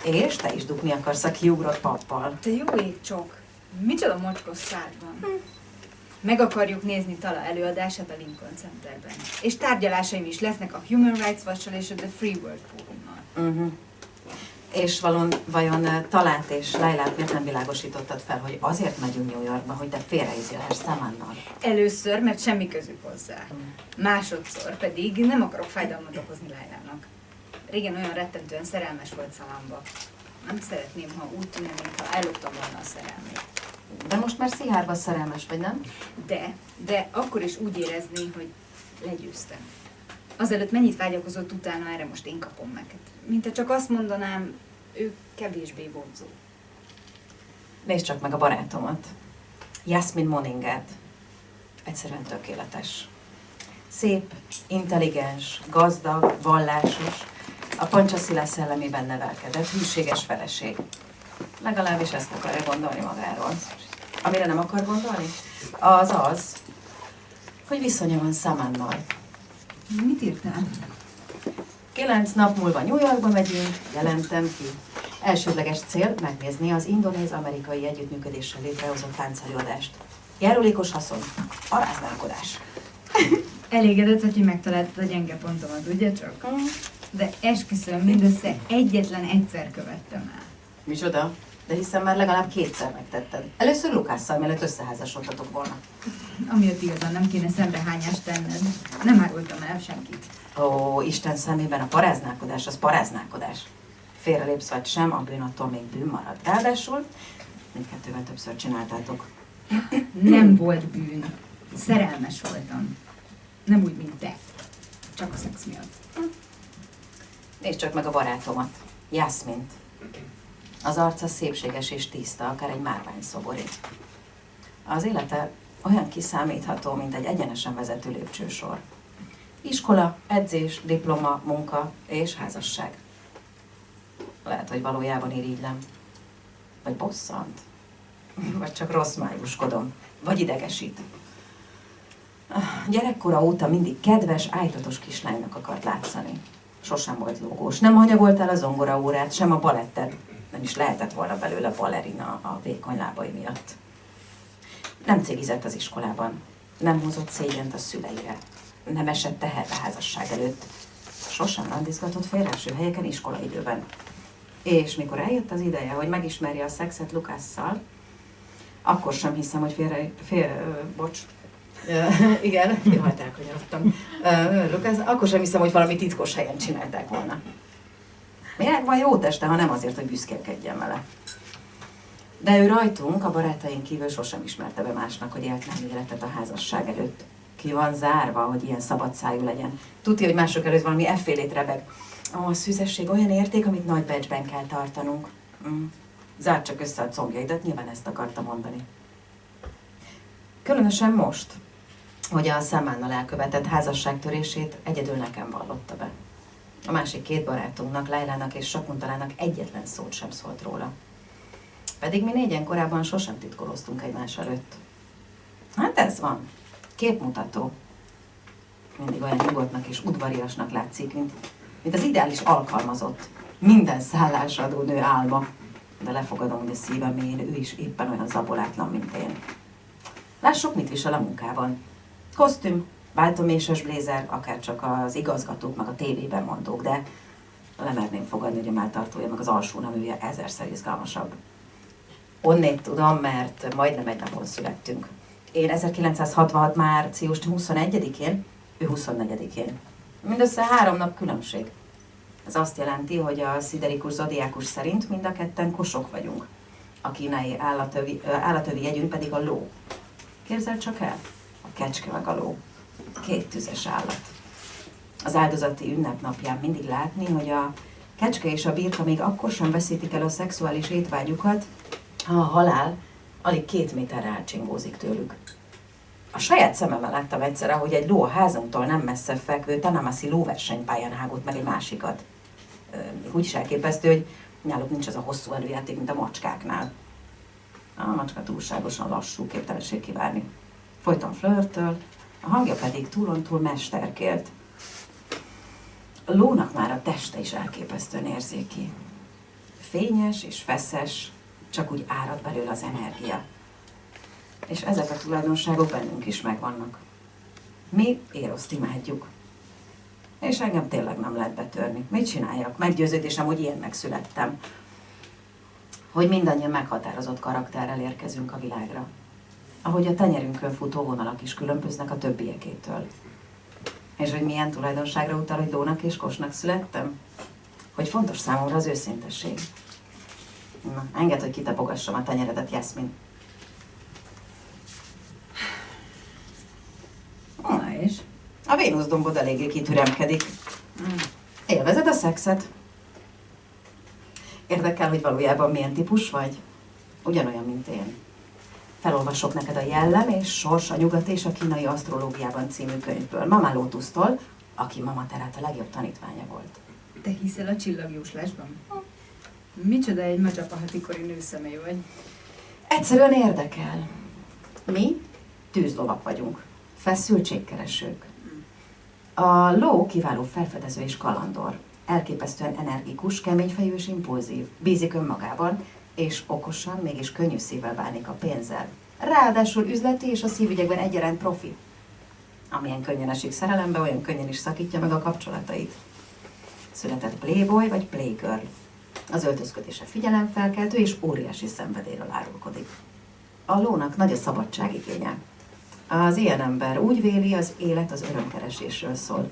És te is dugni akarsz a kiugrott pappal. Te jó ég, Csok! Micsoda mocskos szád van. Meg akarjuk nézni Tala előadását a Lincoln Centerben. És tárgyalásaim is lesznek a Human Rights Watch-sal és a The Free World Forummal. És vajon Talát és Lailát miért nem világosítottad fel, hogy azért megyünk New Yorkba, hogy te félreizélhess Samannal? Először, mert semmi közük hozzá. Másodszor pedig nem akarok fájdalmat okozni Lailának. Régen olyan rettentően szerelmes volt Samanba. Nem szeretném, ha úgy tűnne, mintha elloptam volna a szerelmét. De most már Szihárba szerelmes vagy, nem? De akkor is úgy érezni, hogy legyőztem. Azelőtt mennyit vágyakozott utána, erre most én kapom meg. Mintha csak azt mondanám, ő kevésbé vonzó. Nézd csak meg a barátomat. Yasmin Moninget. Egyszerűen tökéletes. Szép, intelligens, gazdag, vallásos, a Pancsaszila szellemében nevelkedett, hűséges feleség. Legalábbis ezt akarja gondolni magáról. Amire nem akar gondolni, az, hogy viszonya van Samannal. Mit írtál? 9 nap múlva New Yorkba megyünk, jelentem ki. Elsődleges cél megnézni az indonéz-amerikai együttműködéssel létrehozott táncelőadást. Járulékos haszon, paráználkodás. Elégedett, hogy megtaláltad a gyenge pontomat, ugye csak? De esküszöm, mindössze egyetlen egyszer követtem el. Micsoda? De hiszen már legalább 2-szer megtetted. Először Lukásszal, mielőtt összeházasodtatok volna. Amiatt igazán nem kéne szemrehányást tenned. Nem árultam el senkit. Ó, Isten szemében a paráználkodás az paráználkodás. Félrelépsz vagy sem, a bűn attól még bűn marad. Ráadásul mindkettővel többször csináltátok. Nem volt bűn. Szerelmes voltam. Nem úgy, mint te. Csak a szex miatt. Nézd csak meg a barátomat, Yasmint. Az arca szépséges és tiszta, akár egy márványszobori. Az élete olyan kiszámítható, mint egy egyenesen vezető lépcsősor. Iskola, edzés, diploma, munka és házasság. Lehet, hogy valójában irigylem. Vagy bosszant. Vagy csak rossz májuskodom. Vagy idegesít. Gyerekkora óta mindig kedves, ájtatos kislánynak akart látszani. Sosem volt lógós. Nem hanyagoltál a zongoraórát, sem a balettet. Nem is lehetett volna belőle balerina a vékony lábai miatt. Nem cégizett az iskolában. Nem hozott szégyent a szüleire. Nem esett teherbe házasság előtt. Sosem randizgatott félreeső helyeken iskolaidőben. És mikor eljött az ideje, hogy megismerje a szexet Lukásszal, akkor sem hiszem, hogy igen, jaj, elkanyarodtam. Lukász, akkor sem hiszem, hogy valami titkos helyen csinálták volna. Minek van jó teste, ha nem azért, hogy büszkélkedjen vele. De ő rajtunk, a barátaink kívül sosem ismerte be másnak, hogy élt nem életet a házasság előtt. Ki van zárva, hogy ilyen szabadszájú legyen. Tudja, hogy mások előtt valami effélét rebeg. A szűzesség olyan érték, amit nagy becsben kell tartanunk. Zárd csak össze a combjaidat, nyilván ezt akarta mondani. Különösen most, hogy a Samannal elkövetett házasságtörését egyedül nekem vallotta be. A másik két barátunknak, Lailának és Sakuntalának egyetlen szót sem szólt róla. Pedig mi négyen korábban sosem titkoloztunk egymás előtt. Hát ez van. Képmutató. Mindig olyan nyugodtnak és udvariasnak látszik, mint az ideális alkalmazott. Minden szállásadó nő álma. De lefogadom, hogy a szívem mélyén ő is éppen olyan zabolátlan, mint én. Lássuk, mit visel a munkában. Kosztüm, váltoméses blézer, akár csak az igazgatók meg a tévében mondók, de lemerném fogadni, hogy a melltartója meg az alsó neműje ezerszer izgalmasabb. Onnét tudom, mert majdnem egy napon születtünk. Én 1966. március 21-én, ő 24-én. Mindössze 3 nap különbség. Ez azt jelenti, hogy a sziderikus zodiákus szerint mind a ketten kosok vagyunk. A kínai állatövi jegyünk pedig a ló. Képzeld csak el, a kecske meg a ló. 2 tüzes állat. Az áldozati ünnepnapján mindig látni, hogy a kecske és a birka még akkor sem veszítik el a szexuális étvágyukat, ha a halál alig 2 méterre átcsingózik tőlük. A saját szememmel láttam egyszer, hogy egy ló a házunktól nem messze fekvő Tanamasi lóversenypályán hágott meg egy másikat. Úgy is elképesztő, hogy náluk nincs az a hosszú előjáték, mint a macskáknál. A macska túlságosan lassú, képtelenség kivárni. Folyton flörtöl, a hangja pedig túlontúl mesterkélt. A lónak már a teste is elképesztően érzéki. Fényes és feszes, csak úgy árad belőle az energia. És ezek a tulajdonságok bennünk is megvannak. Mi Éroszt imádjuk. És engem tényleg nem lehet betörni. Mit csináljak? Meggyőződésem, hogy ilyennek születtem. Hogy mindannyian meghatározott karakterrel érkezünk a világra. Ahogy a tenyerünkön futó vonalak is különböznek a többiekétől. És hogy milyen tulajdonságra utal, hogy lónak és kosnak születtem? Hogy fontos számomra az őszintesség. Na, engedd, hogy kitapogassam a tenyeredet, Jászmin. Na és? A Vénusz dombod eléggé kitüremkedik. Élvezed a szexet? Érdekel, hogy valójában milyen típus vagy? Ugyanolyan, mint én. Felolvasok neked a Jellem és Sors a nyugat és a kínai asztrológiában című könyvből. Mama Lótusztól, aki Mama Terát a legjobb tanítványa volt. Te hiszel a csillagjóslásban? Micsoda egy macsapahati-kori nőszemély vagy. Egyszerűen érdekel. Mi tűzlovak vagyunk. Feszültségkeresők. A ló kiváló felfedező és kalandor. Elképesztően energikus, keményfejű és impulzív. Bízik önmagában, és okosan, mégis könnyű szívvel bánik a pénzzel. Ráadásul üzleti és a szívügyekben egyaránt profi. Amilyen könnyen esik szerelembe, olyan könnyen is szakítja meg a kapcsolatait. Született playboy vagy playgirl. Az öltözködése figyelemfelkeltő és óriási szenvedélyről árulkodik. A lónak nagy a szabadságigénye. Az ilyen ember úgy véli, az élet az örömkeresésről szól.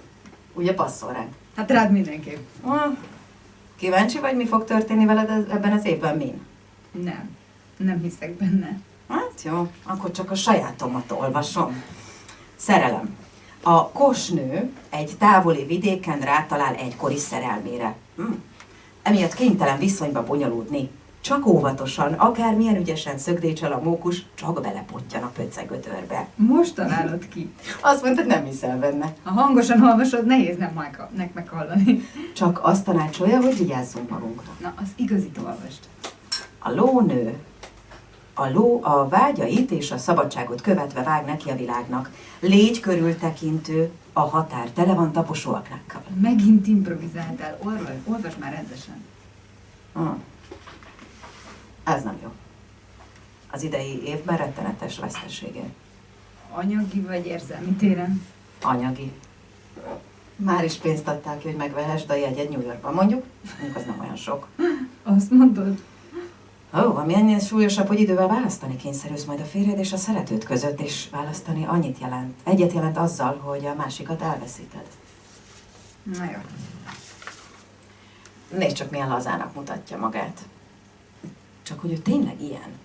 Ugye passzol ránk? Hát rád mindenképp. Kíváncsi vagy, mi fog történni veled ebben az évben, min? Nem hiszek benne. Hát jó, akkor csak a sajátomat olvasom. Szerelem. A kosnő egy távoli vidéken rátalál egykori szerelmére. Emiatt kénytelen viszonyba bonyolódni. Csak óvatosan, akármilyen ügyesen szögdécsel a mókus, csak belepottyan a pöccegödörbe. Most találod ki. Azt mondtad, nem hiszel benne. Ha hangosan olvasod, nehéz nem meghallani. Csak azt tanácsolja, hogy vigyázzunk magunkra. Na, az igazit olvast. A lónő. A ló a vágyait és a szabadságot követve vág neki a világnak. Légy körültekintő, a határ tele van taposóaknákkal. Megint improvizáltál. Olvasd már rendesen. Ez nem jó. Az idei évben rettenetes vesztesége. Anyagi vagy érzelmi téren? Anyagi. Már is pénzt adták ki, hogy megvehessd a jegyet New Yorkban. Mondjuk az nem olyan sok. Azt mondod? Ami ennél súlyosabb, hogy idővel választani kényszerülsz majd a férjed és a szeretőd között, és választani annyit jelent. Egyet jelent azzal, hogy a másikat elveszíted. Na jó. Nézd csak, milyen lazának mutatja magát. Csak hogy ő tényleg ilyen.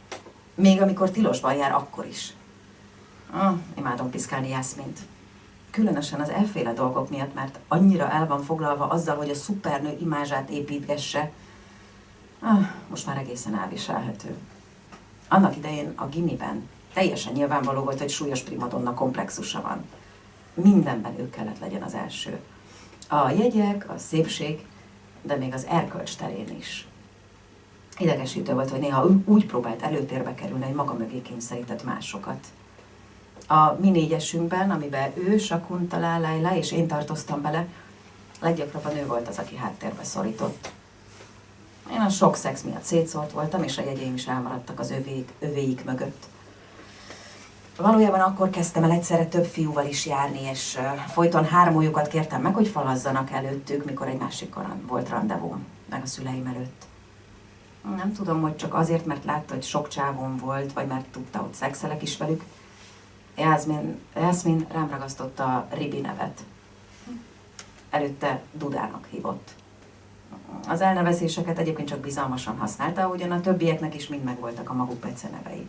Még amikor tilosban jár, akkor is. Imádom piszkálni Jászmint. Különösen az efféle dolgok miatt, mert annyira el van foglalva azzal, hogy a szupernő imázsát építgesse. Most már egészen elviselhető. Annak idején a gimiben Teljesen nyilvánvaló volt, hogy súlyos primadonna komplexusa van. Mindenben ő kellett legyen az első. A jegyek, a szépség, de még az erkölcs terén is. Idegesítő volt, hogy néha úgy próbált előtérbe kerülni, hogy maga mögé kényszerített másokat. A mi négyesünkben, amiben ő, Sakuntala, Laila és én tartoztam bele, leggyakrabban ő volt az, aki háttérbe szorított. Én a sok szex miatt szétszórt voltam, és a jegyeim is elmaradtak az övéik mögött. Valójában akkor kezdtem el egyszerre több fiúval is járni, és folyton hármójukat kértem meg, hogy falazzanak előttük, mikor egy másikon volt randevum, meg a szüleim előtt. Nem tudom, hogy csak azért, mert látta, hogy sok csávon volt, vagy mert tudta, hogy szexelek is velük. Jászmin rám ragasztotta a Ribi nevet. Előtte Dudának hívott. Az elnevezéseket egyébként csak bizalmasan használta, ugyan a többieknek is mind megvoltak a maguk becenevei.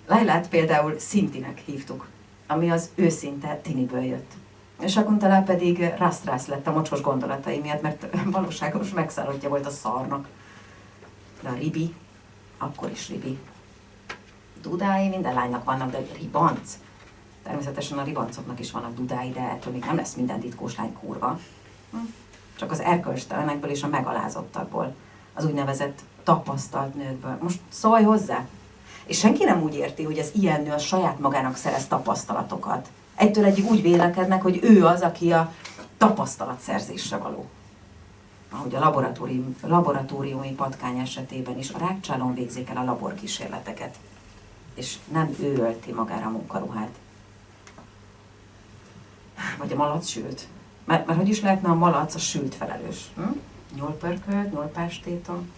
Lailát például Szintinek hívtuk, ami az őszinte tiniből jött. És Sakuntala pedig Rász lett a mocskos gondolatai miatt, mert valóságos megszállottja volt a szarnak. De a Ribi, akkor is Ribi. Dudái minden lánynak vannak, de ribanc. Természetesen a ribancoknak is vannak dudái, de ettől még nem lesz minden titkós lány kurva. Csak az erkölcstelenekből és a megalázottakból, az úgynevezett tapasztalt nőkből. Most szólj hozzá! És senki nem úgy érti, hogy az ilyen nő a saját magának szerez tapasztalatokat. Egytől egyig úgy vélekednek, hogy ő az, aki a tapasztalatszerzésre való. Ahogy a laboratóriumi patkány esetében is a rákcsálón végzik el a laborkísérleteket. És nem ő ölti magára a munkaruhát. Vagy a malac sült. Mert hogy is lehetne a malac a sült felelős? Nyúlpörkölt, nyúlpástéton.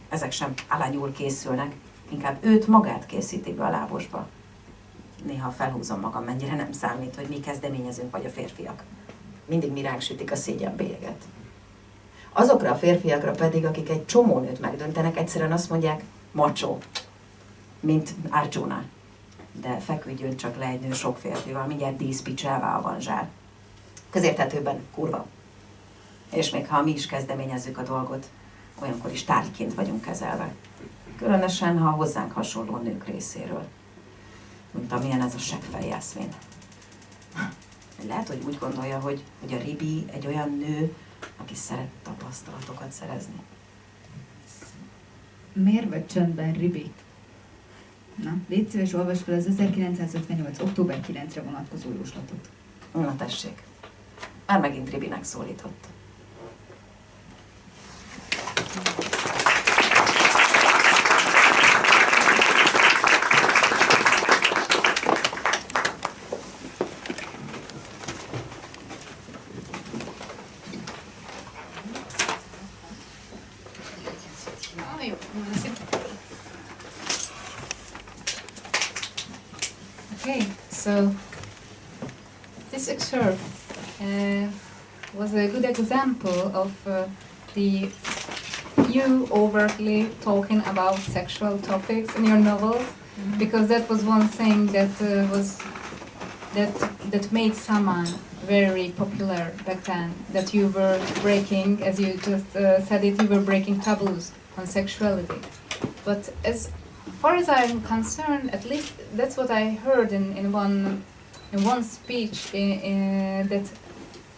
Ezek sem alanyul készülnek. Inkább őt magát készíti be a lábosba. Néha felhúzom magam, mennyire nem számít, hogy mi kezdeményezünk vagy a férfiak. Mindig mi ránk sütik a szégyenbélyeget. Azokra a férfiakra pedig, akik egy csomó nőt megdöntenek, egyszerűen azt mondják, macsó, mint Arjuna. De feküdjön csak le egy nő sok férfival, mindjárt díszpicselve avanzsál. Közérthetőben kurva. És még ha mi is kezdeményezzük a dolgot, olyankor is tárgyként vagyunk kezelve. Különösen, ha hozzánk hasonló nők részéről. Mint amilyen ez a seggfej Jászmin. Lehet, hogy úgy gondolja, hogy a Ribi egy olyan nő, aki szeret tapasztalatokat szerezni. Miért vagy csöndben, Ribi? Na, légy szíves, olvasd fel az 1958. október 9-re vonatkozó jóslatot. Na tessék, már megint Ribinek szólított. Okay, so this excerpt was a good example of the you overtly talking about sexual topics in your novels, because that was one thing that that made Saman very popular back then. That you were breaking, as you just said it, you were breaking taboos on sexuality. But as far as I'm concerned, at least that's what I heard in one speech that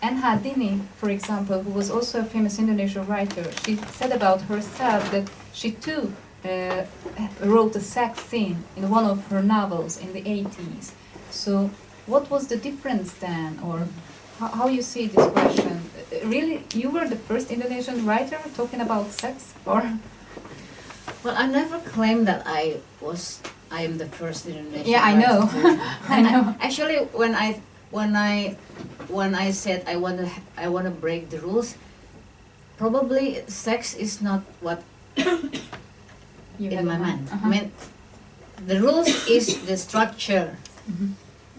Enha Dini, for example, who was also a famous Indonesian writer, she said about herself that she too wrote a sex scene in one of her novels in the 80s. So what was the difference then, or how you see this question? Really, you were the first Indonesian writer talking about sex, or? Well, I never claimed that I am the first Indonesian. Yeah, I know. I know. Actually, when I said I want to break the rules, probably sex is not what in my mind. I mean, the rules is the structure.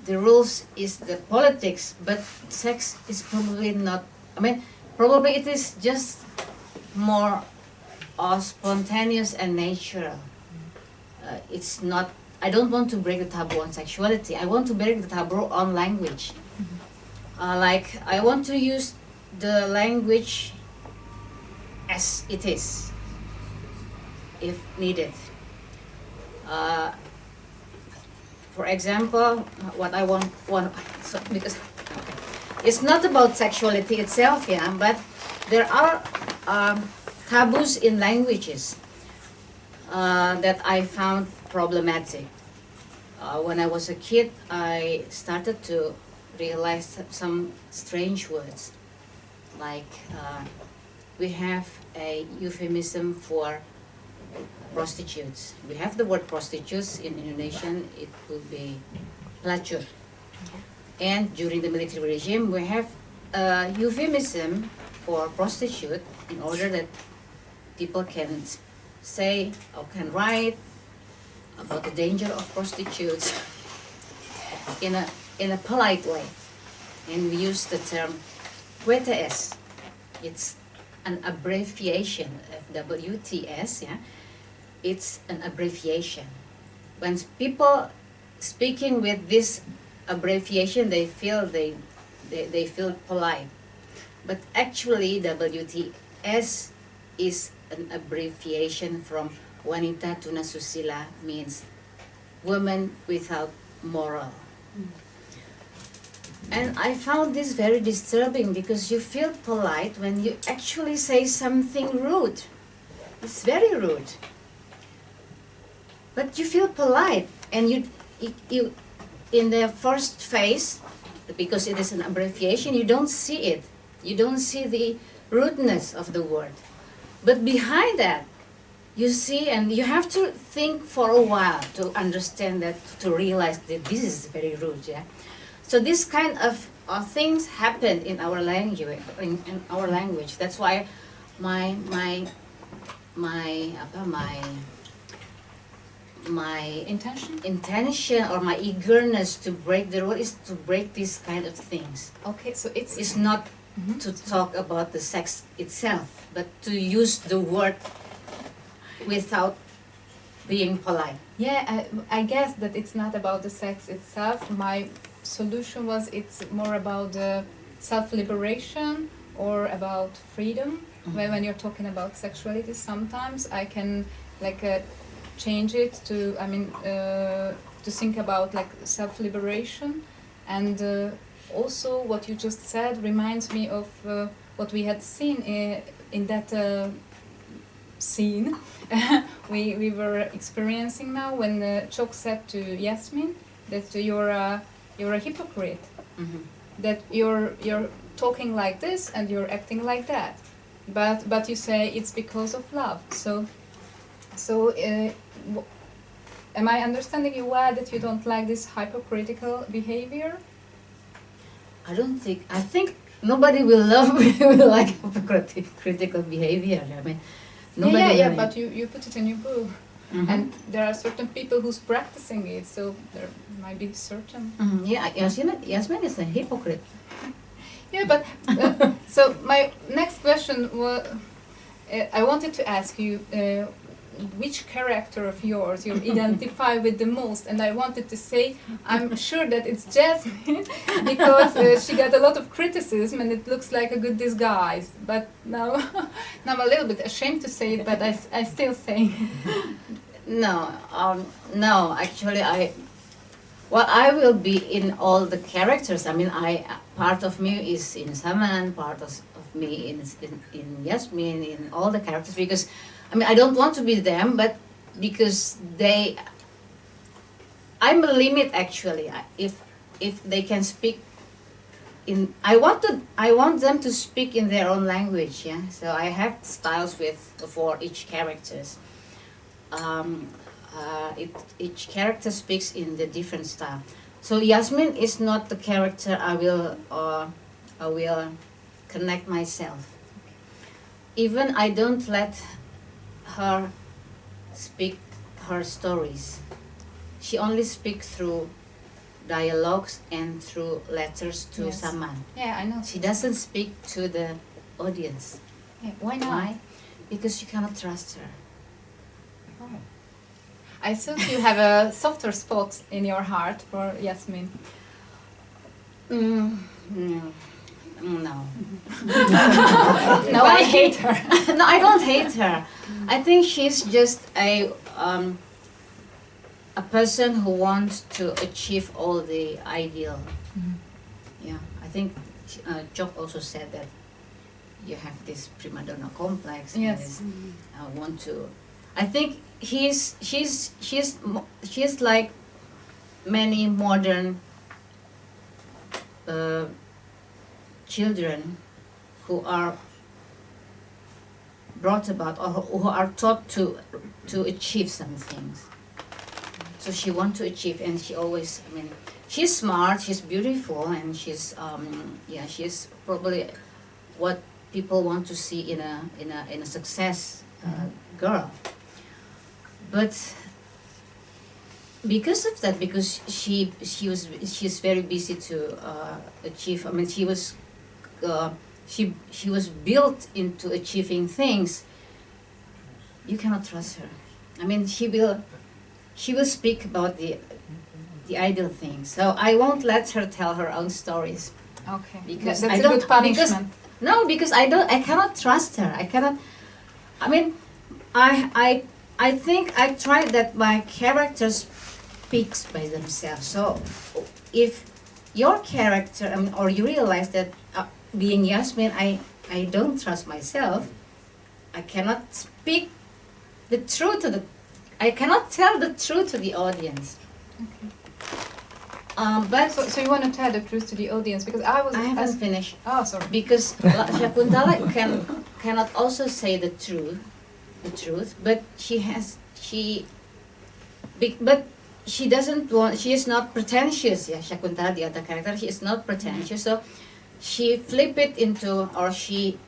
The rules is the politics, but sex is probably not. I mean, probably it is just more spontaneous and natural. It's not. I don't want to break the taboo on sexuality. I want to break the taboo on language. Like I want to use the language as it is, if needed. for example, what I want so because it's not about sexuality itself, yeah, but there are taboos in languages that I found problematic. When I was a kid, I started to realize some strange words, like we have a euphemism for prostitutes. We have the word prostitutes in Indonesian, it would be pelacur. And during the military regime, we have a euphemism for prostitute in order that people can say or can write about the danger of prostitutes in a polite way. And we use the term WTS. It's an abbreviation of WTS, yeah. It's an abbreviation. When people speaking with this abbreviation, they feel they feel polite. But actually, WTS is an abbreviation from Wanita Tuna Susila, means woman without moral. And I found this very disturbing because you feel polite when you actually say something rude. It's very rude. But you feel polite, and you in the first phase, because it is an abbreviation, you don't see it. You don't see the rudeness of the word. But behind that, you see, and you have to think for a while to understand that, to realize that this is very rude, yeah. So this kind of things happen in our language. In our language, that's why my intention or my eagerness to break the rule is to break these kind of things. Okay, so it's not to talk about the sex itself, but to use the word without being polite. Yeah, I guess that it's not about the sex itself. My solution was it's more about self-liberation or about freedom. When you're talking about sexuality, sometimes I can change it to, to think about like self-liberation. And also what you just said reminds me of what we had seen in that scene we were experiencing now when Chok said to Yasmin that you're a hypocrite, that you're talking like this and you're acting like that, but you say it's because of love. So am I understanding you well that you don't like this hypocritical behavior? I think nobody will will like hypocritical behavior. I mean, nobody yeah, but you put it in your book. And there are certain people who's practicing it, so there might be certain. Yeah, Yasmin is a hypocrite. Yeah, but so my next question was, I wanted to ask you which character of yours you identify with the most, and I wanted to say I'm sure that it's Jasmine because she got a lot of criticism and it looks like a good disguise. But now I'm a little bit ashamed to say it, but I still say no. Actually, I will be in all the characters. I mean, part of me is in Saman, part of me in Yasmin, in all the characters, because I don't want to be them, but because I'm a limit actually. If they can speak I want them to speak in their own language, yeah. So I have styles for each characters. Each character speaks in the different style. So Yasmin is not the character I will connect myself. Even I don't let her speak her stories. She only speaks through dialogues and through letters to Saman. Yeah, I know. She doesn't speak to the audience. Yeah, why not? Why? Because you cannot trust her. Oh. I thought you have a softer spot in your heart for Yasmin. No. No, I hate her. No, I don't hate her. I think she's just a person who wants to achieve all the ideal. Yeah, I think Jock also said that you have this prima donna complex. And Yes. this, want to. I think she's like many modern children who are brought about or who are taught to achieve some things. So she wants to achieve, and she always, I mean, she's smart, she's beautiful, and she's she's probably what people want to see in a success girl. But because of that, because she's very busy to achieve. I mean, she was built into achieving things. You cannot trust her. I mean, she will speak about the ideal things. So I won't let her tell her own stories. Okay. Because That's I a don't good punishment. because I cannot trust her. I cannot. I mean, I think I tried that my characters speaks by themselves. So if your character, I mean, or you realize that being Yasmin, I don't trust myself. I cannot speak the truth to I cannot tell the truth to the audience. Okay. But So you want to tell the truth to the audience, because I haven't finished. Oh, sorry. Because Shakuntala cannot also say the truth, but but she doesn't want. She is not pretentious. Yeah, Shakuntala, the other character, she is not pretentious. So she flip it into, or she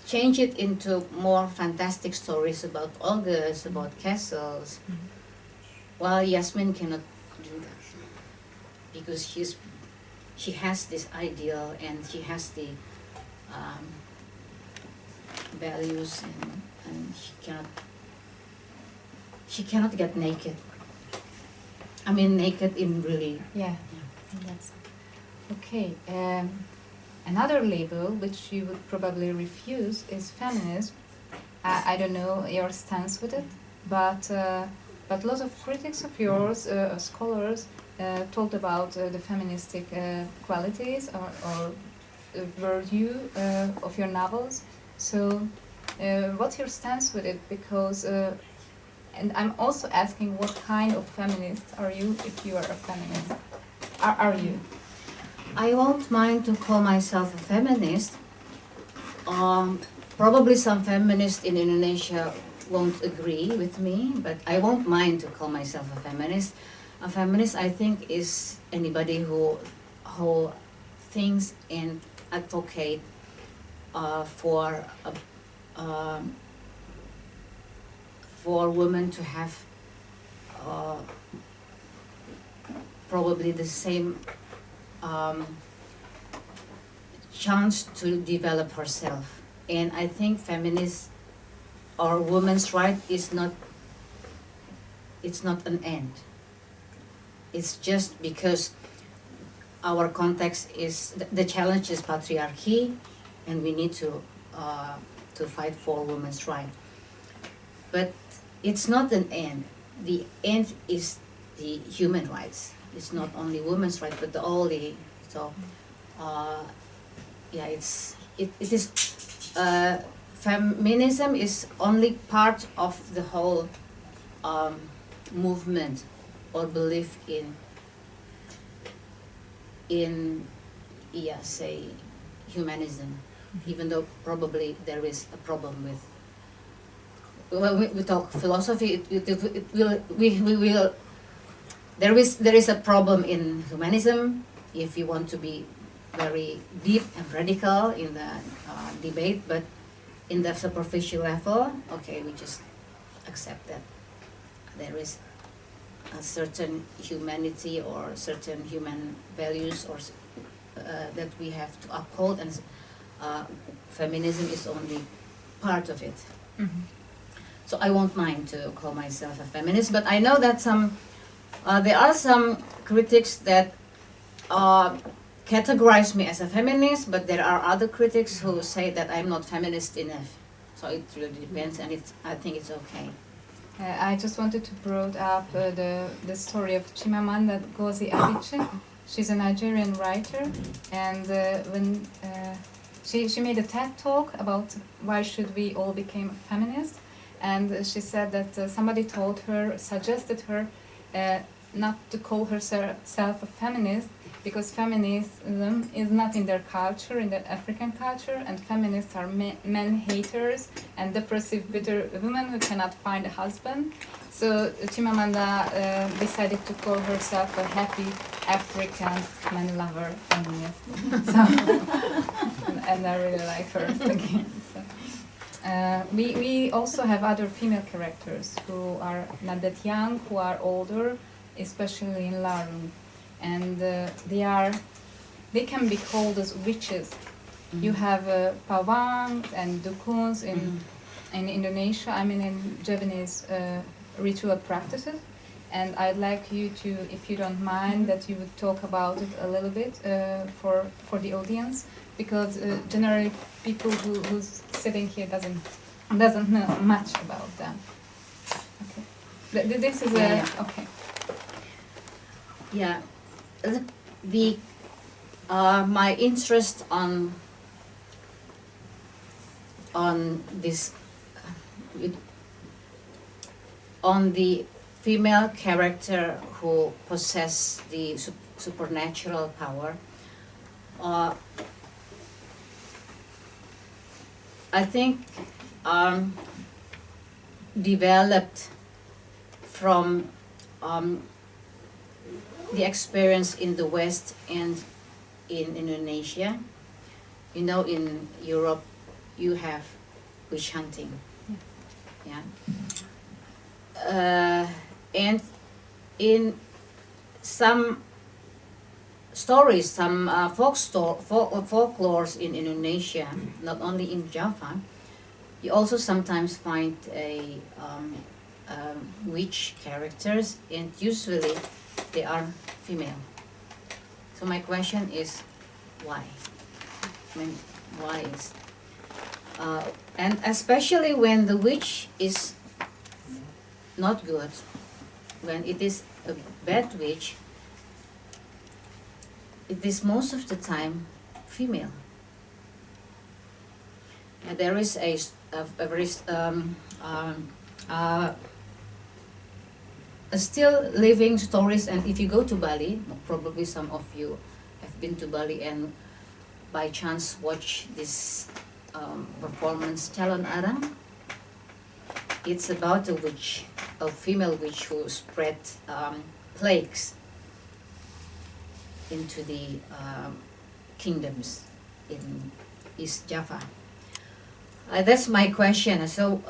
change it into more fantastic stories about ogres, about castles. While Yasmin cannot do that because she has this ideal and she has the values, and she cannot get naked. I mean, naked in really. Yeah. That's okay. Another label which you would probably refuse is feminism. I don't know your stance with it, but lots of critics of yours, scholars, talked about the feministic qualities or virtue of your novels. So, what's your stance with it? Because, and I'm also asking, what kind of feminist are you, if you are a feminist? Are you? I won't mind to call myself a feminist. Probably some feminists in Indonesia won't agree with me, but I won't mind to call myself a feminist. A feminist, I think, is anybody who thinks and advocate for women to have probably the same chance to develop herself. And I think feminist or women's right is not, it's not an end. It's just because our context is, the challenge is patriarchy, and we need to fight for women's right. But it's not an end. The end is the human rights. It's not only women's rights, but all the, so, yeah, it is, feminism is only part of the whole movement or belief in yeah, say, humanism, even though probably there is a problem with, when we talk philosophy, there is a problem in humanism if you want to be very deep and radical in the debate, but in the superficial level, okay, we just accept that there is a certain humanity or certain human values or that we have to uphold, and feminism is only part of it. Mm-hmm. So I won't mind to call myself a feminist, but I know that there are some critics that categorize me as a feminist, but there are other critics who say that I'm not feminist enough. So it really depends, and I think it's okay. I just wanted to bring up the story of Chimamanda Ngozi Adichie. She's a Nigerian writer, and when she made a TED talk about why should we all become feminists, and she said that somebody suggested her not to call herself a feminist, because feminism is not in their culture, in the African culture, and feminists are men haters and depressive, bitter women who cannot find a husband. So Chimamanda decided to call herself a happy African man lover feminist. So, and I really like her again. So. We also have other female characters who are not that young, who are older, especially in Larung, and they can be called as witches. You have pawang and dukuns in Indonesia. I mean in Javanese ritual practices, and I'd like you to, if you don't mind, that you would talk about it a little bit for the audience, because generally people who's sitting here doesn't know much about them. Okay, this is okay. Yeah, my interest on this on the female character who possess the supernatural power. I think developed from the experience in the West and in Indonesia. You know, in Europe, you have witch hunting. Yeah. And in some stories, some folklores in Indonesia, not only in Java, you also sometimes find a witch characters, and usually they are female. So my question is, why? I mean, why is? And especially when the witch is not good, when it is a bad witch, it is most of the time female. And there is a very still living stories, and if you go to Bali, probably some of you have been to Bali and by chance watch this performance Calon Arang. It's about a witch, a female witch who spread plagues into the kingdoms in East Java. That's my question. So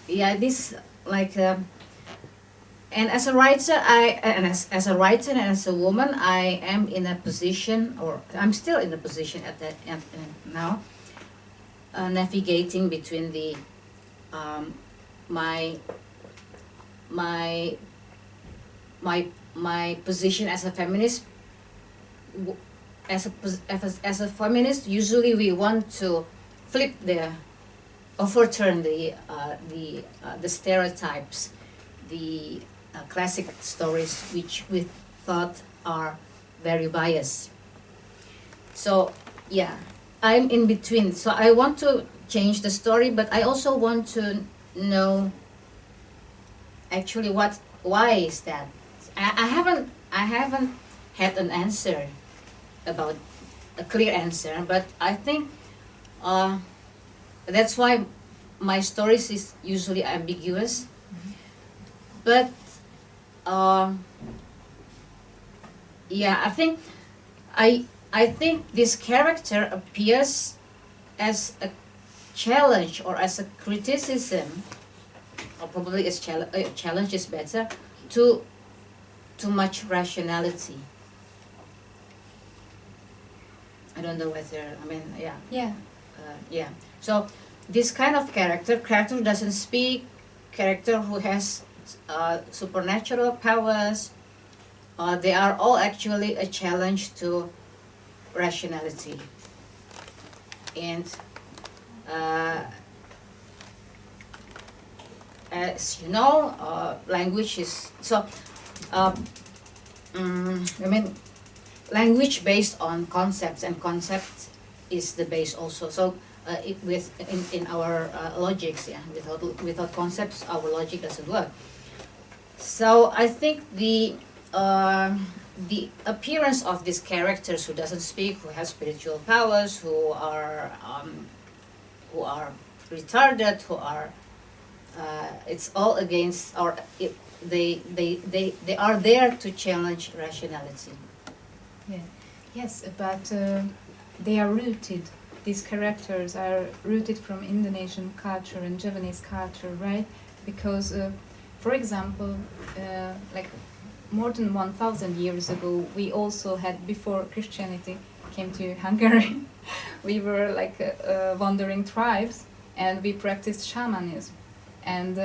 yeah, this like, and as a writer, as a writer and as a woman, I am in a position, or I'm still in a position at now, navigating between the my position as a feminist. As a feminist, usually we want to overturn the stereotypes, the classic stories which we thought are very biased. So yeah, I'm in between. So I want to change the story, but I also want to know actually why is that. I haven't had an answer about a clear answer, but I think that's why my stories is usually ambiguous. But yeah, I think this character appears as a challenge or as a criticism, or probably as challenge is better, to too much rationality. I don't know whether, I mean, yeah. Yeah. Yeah. So this kind of character who doesn't speak, character who has supernatural powers, they are all actually a challenge to rationality. And as you know, language is so. Language based on concepts, and concepts is the base also. So in our logics, yeah, without concepts, our logic doesn't work. So I think the appearance of these characters who doesn't speak, who have spiritual powers, who are retarded, who are it's all against, or they are there to challenge rationality. Yeah. Yes, but they are rooted. These characters are rooted from Indonesian culture and Javanese culture, right? Because, for example, like more than 1,000 years ago, we also had, before Christianity came to Hungary, we were like wandering tribes, and we practiced shamanism. And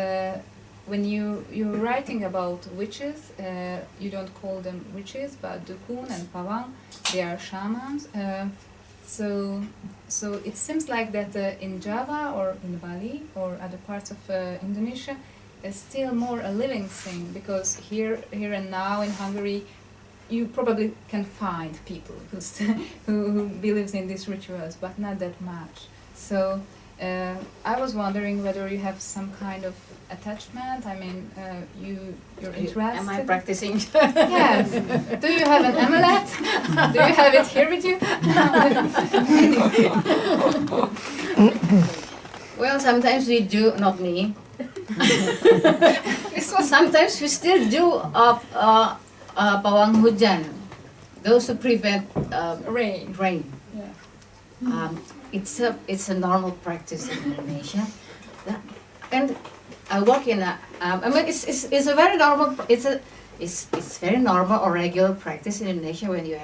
when you're writing about witches, you don't call them witches, but dukun and pawang, they are shamans. So it seems like that in Java or in Bali or other parts of Indonesia, it's still more a living thing, because here and now in Hungary, you probably can find people who believes in these rituals, but not that much. So I was wondering whether you have some kind of attachment. I mean, you're interested. Am I practicing? Yes. Do you have an amulet? Do you have it here with you? Well, sometimes we do, not me. Sometimes we still do pawang hujan, those who prevent Rain. rain. Yeah. It's a normal practice in Indonesia, and I work in a. I mean, it's a very normal. It's very normal or regular practice in Indonesia when you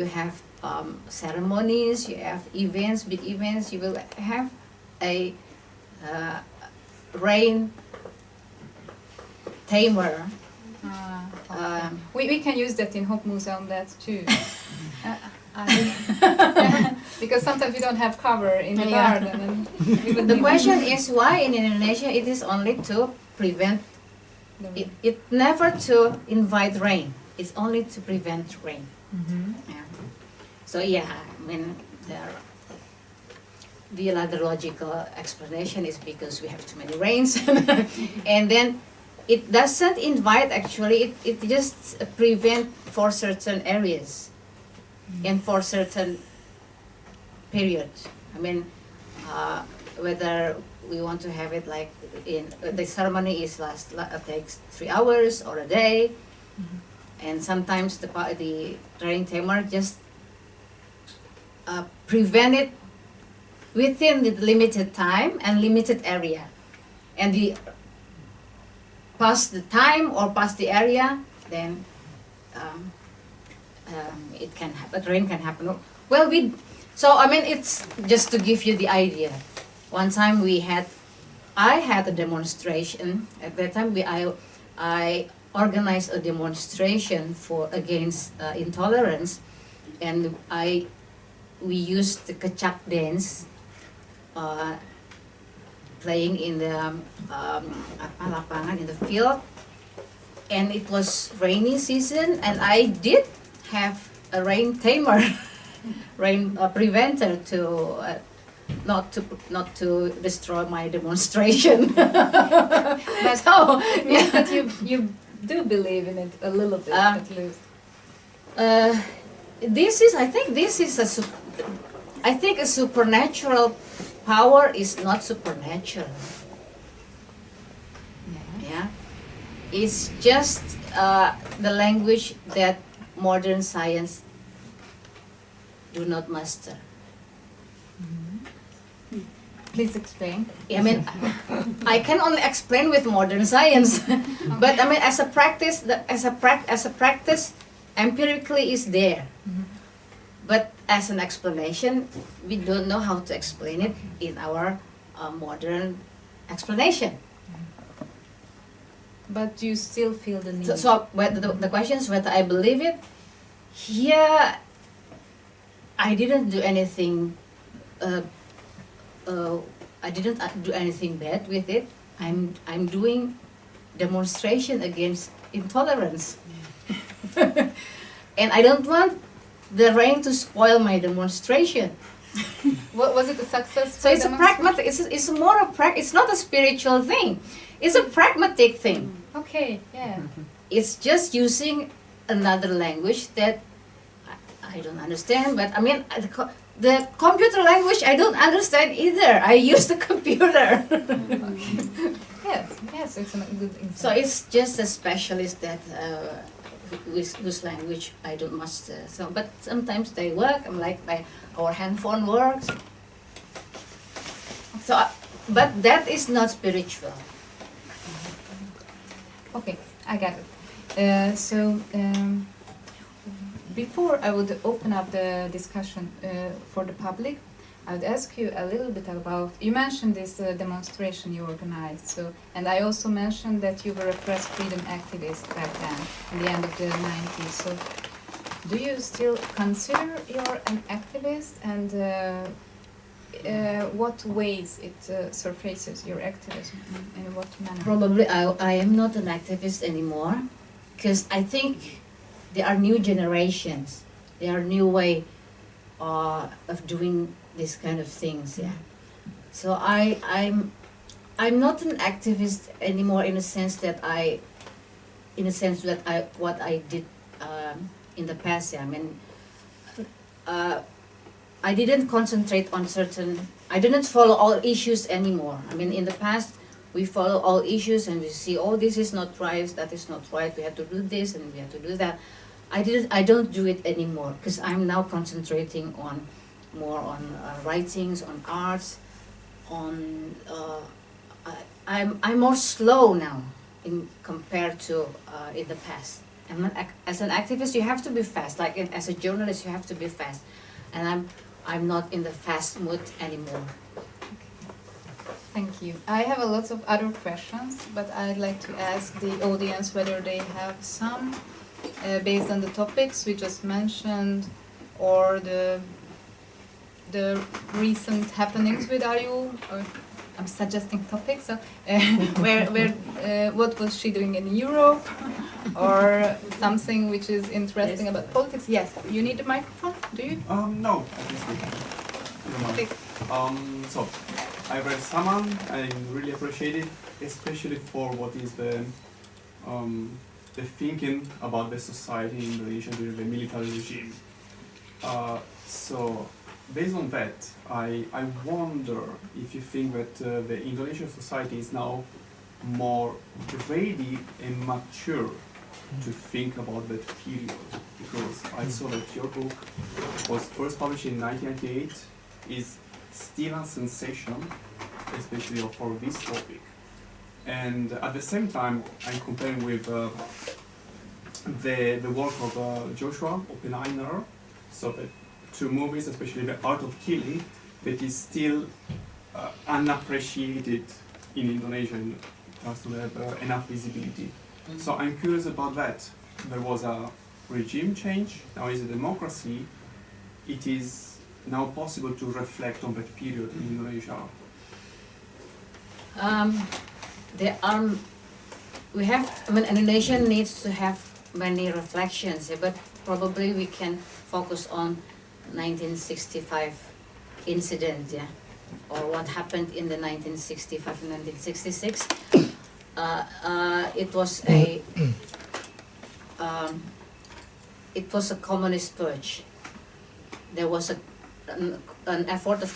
have ceremonies, you have events, big events. You will have a rain tamer. We can use that in Hopp Museum, that too. Because sometimes we don't have cover in the garden. And the question is why in Indonesia it is only to prevent, it never to invite rain. It's only to prevent rain. Mm-hmm. Yeah. So yeah, I mean, the other logical explanation is because we have too many rains, and then it doesn't invite. Actually, it just prevent for certain areas. And for certain periods. I mean, whether we want to have it like in the ceremony is takes 3 hours or a day, and sometimes the rain tamer just prevent it within the limited time and limited area, and past the time or past the area, then. It can happen. Rain can happen. Well, so I mean, it's just to give you the idea. One time I had a demonstration. At that time, I organized a demonstration against intolerance, and we used the kecak dance, playing in the lapangan in the field, and it was rainy season, and I did have a rain tamer, rain preventer to not to destroy my demonstration. But so yeah, but you do believe in it a little bit at least. I think a supernatural power is not supernatural. Yeah, it's just the language that modern science do not master. Please explain. I mean, I can only explain with modern science, but I mean, as a practice, empirically is there. But as an explanation, we don't know how to explain it in our modern explanation. But you still feel the need. So the question is whether I believe it. Here, I didn't do anything. I didn't do anything bad with it. I'm doing demonstration against intolerance. And I don't want the rain to spoil my demonstration. What was it a success? So it's a pragmatic, it's more a it's not a spiritual thing. It's a pragmatic thing. Okay, yeah. It's just using another language that I don't understand, but I mean, the computer language I don't understand either. I use the computer. Yes, it's a good example. So it's just a specialist that whose language I don't master. So, but sometimes they work. I'm like our handphone works. So, but that is not spiritual. Okay, I got it. Before I would open up the discussion for the public, I would ask you a little bit about, you mentioned this demonstration you organized, so, and I also mentioned that you were a press freedom activist back then, in the end of the 90s. So do you still consider you're an activist, and what ways it surfaces your activism, in what manner? Probably I am not an activist anymore, because I think there are new generations, there are new way of doing these kind of things, yeah. So I'm not an activist anymore in a sense that what I did in the past, yeah. I mean, I didn't concentrate on I didn't follow all issues anymore. I mean, in the past, we follow all issues and we see, oh, this is not right, that is not right, we have to do this and we have to do that. I don't do it anymore, because I'm now concentrating more on writings, on arts, on I'm more slow now compared to in the past. As an activist, you have to be fast. Like as a journalist, you have to be fast, and I'm not in the fast mood anymore. Thank you. I have a lot of other questions, but I'd like to ask the audience whether they have some based on the topics we just mentioned, or the recent happenings with Ayu, or I'm suggesting topics. So, what was she doing in Europe, or something which is interesting about politics? Yes, you need the microphone. Do you? No, I can speak. Please. So, I read Saman. I really appreciate it, especially for what is the thinking about the society in Indonesia during the military regime. So, based on that, I wonder if you think that the Indonesian society is now more ready and mature to think about that period, because I saw that your book was first published in 1998, is still a sensation, especially for this topic. And at the same time, I'm comparing with the work of Joshua Oppenheimer, so the two movies, especially The Art of Killing, that is still unappreciated in Indonesia and has to have enough visibility. So I'm curious about that. There was a regime change, now is a democracy. It is now possible to reflect on that period in Indonesia. Indonesia needs to have many reflections, but probably we can focus on 1965 incident, yeah, or what happened in the 1965 and 1966. It was a communist purge. There was an effort of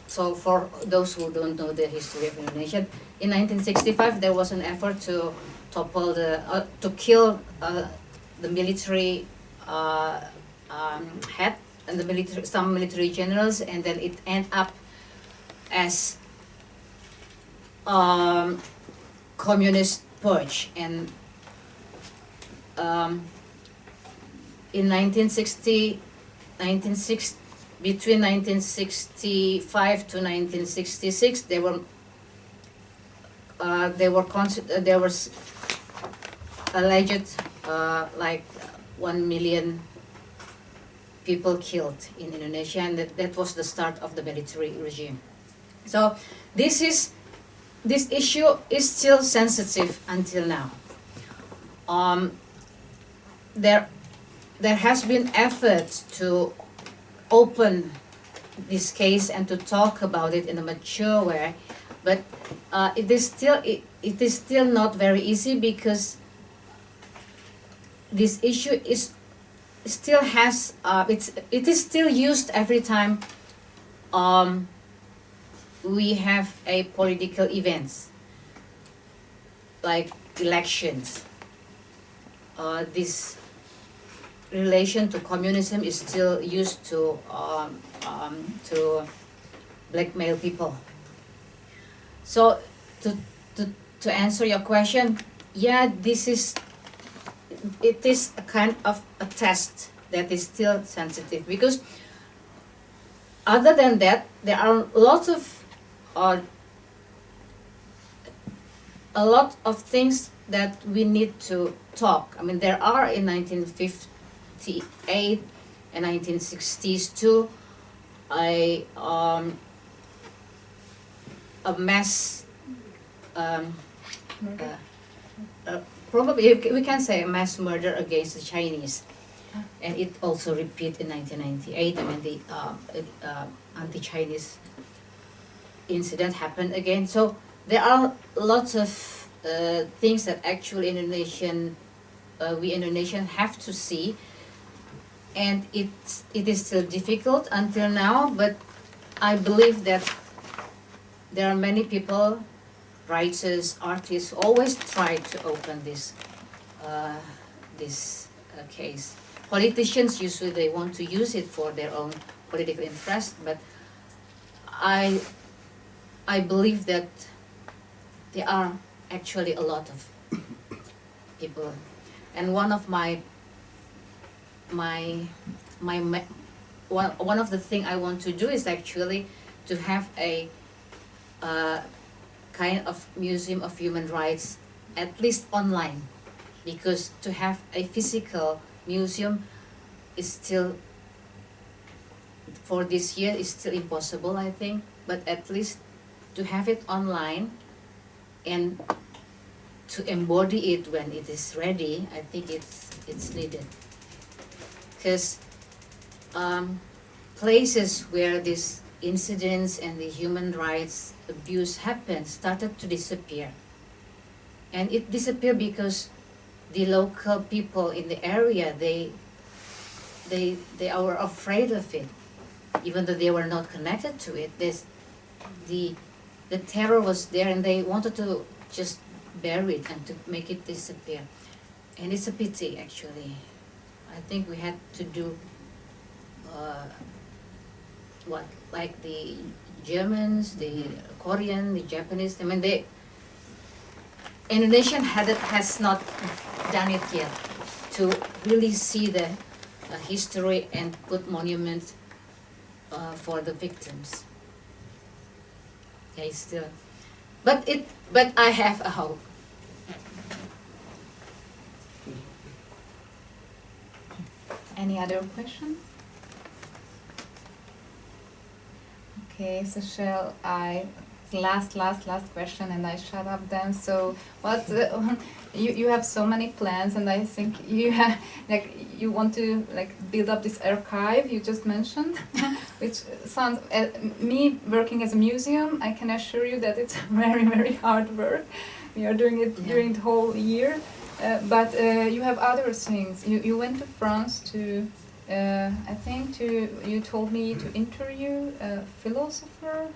so for those who don't know the history of Indonesia, in 1965 there was an effort to topple to kill the military head and some military generals, and then it ended up as communist purge. And in between 1965 to 1966, there was alleged like 1 million people killed in Indonesia, and that was the start of the military regime. So this is this issue is still sensitive until now. There has been effort to open this case and to talk about it in a mature way, but it is still not very easy, because this issue is still has it is still used every time we have a political events like elections. This relation to communism is still used to blackmail people. So to answer your question, yeah, it is a kind of a test that is still sensitive, because other than that, there are lots of a lot of things that we need to talk. I mean, there are in 1958 and 1960s too a mass probably we can say a mass murder against the Chinese, and it also repeat in 1998. I mean, the anti-Chinese incident happened again. So there are lots of things that actually we Indonesian have to see, and it is still difficult until now. But I believe that there are many people, writers, artists, always try to open this case. Politicians usually they want to use it for their own political interest, but I believe that there are actually a lot of people, and one of one of the things I want to do is actually to have a kind of museum of human rights, at least online, because to have a physical museum is still, for this year, is still impossible, I think, but at least to have it online and to embody it when it is ready, I think it's needed. Because places where these incidents and the human rights abuse happened started to disappear. And it disappeared because the local people in the area, they are afraid of it, even though they were not connected to it. The terror was there, and they wanted to just bury it and to make it disappear. And it's a pity, actually. I think we had to do like the Germans, the Korean, the Japanese. I mean, Indonesian has not done it yet to really see the history and put monuments for the victims. Okay, still, but I have a hope. Any other question? Okay, so shall I, last question, and I shut up then. So what, you have so many plans, and I think you have, you want to build up this archive you just mentioned, which sounds, me working as a museum, I can assure you that it's very, very hard work. We are doing it during the whole year, but you have other things. You went to France to, I think you told me to interview a philosopher,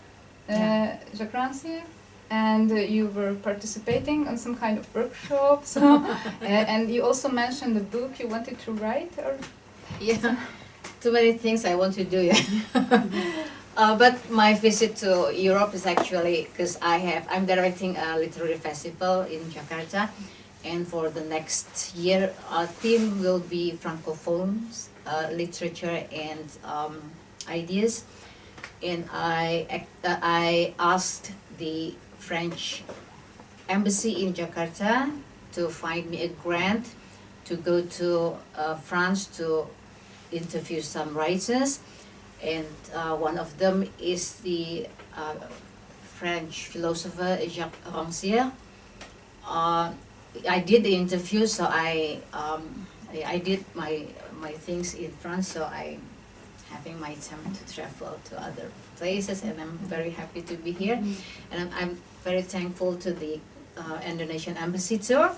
Jacques Rancière, and you were participating on some kind of workshop. So, and you also mentioned the book you wanted to write, or Too many things I want to do. But my visit to Europe is actually because I'm directing a literary festival in Jakarta, and for the next year, our theme will be Francophones, literature and ideas. And I asked the French embassy in Jakarta to find me a grant to go to France to interview some writers, and one of them is the French philosopher Jacques Rancière. I did the interview, so I did my things in France, so I having my time to travel to other places, and I'm very happy to be here. And I'm very thankful to the Indonesian embassy tour.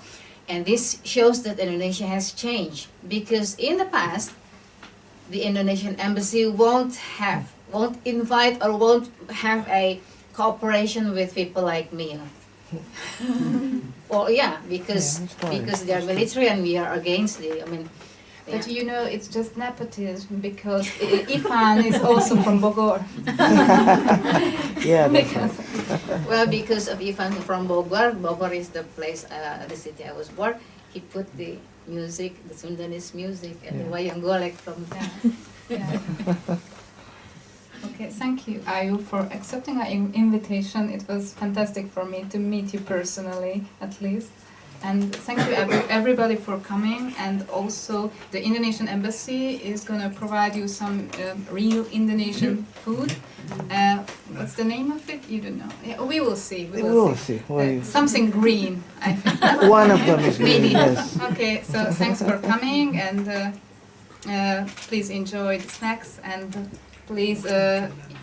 And this shows that Indonesia has changed, because in the past, the Indonesian embassy won't invite or won't have a cooperation with people like me. Or because they are military and we are against the. But you know, it's just nepotism, because Ifan is also from Bogor. Yeah, that's Because- Well, because of Ifan from Bogor, Bogor is the place, the city I was born. He put the music, the Sundanese music, and the wayang golek from there. Yeah. Okay, thank you, Ayu, for accepting our invitation. It was fantastic for me to meet you personally, at least. And thank you everybody for coming. And also the Indonesian embassy is going to provide you some real Indonesian food. What's the name of it? You don't know. Yeah, we will see. We will see. Something green, I think. One of them is green, Maybe. yes. Okay, so thanks for coming, and please enjoy the snacks, and please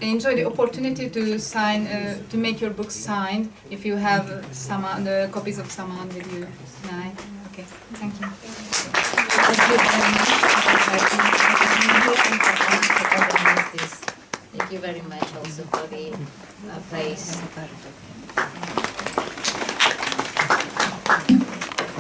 enjoy the opportunity to sign, to make your books signed if you have the copies of Saman with you tonight. Okay, thank you. Thank you very much for organizing this. Thank you very much also for the place.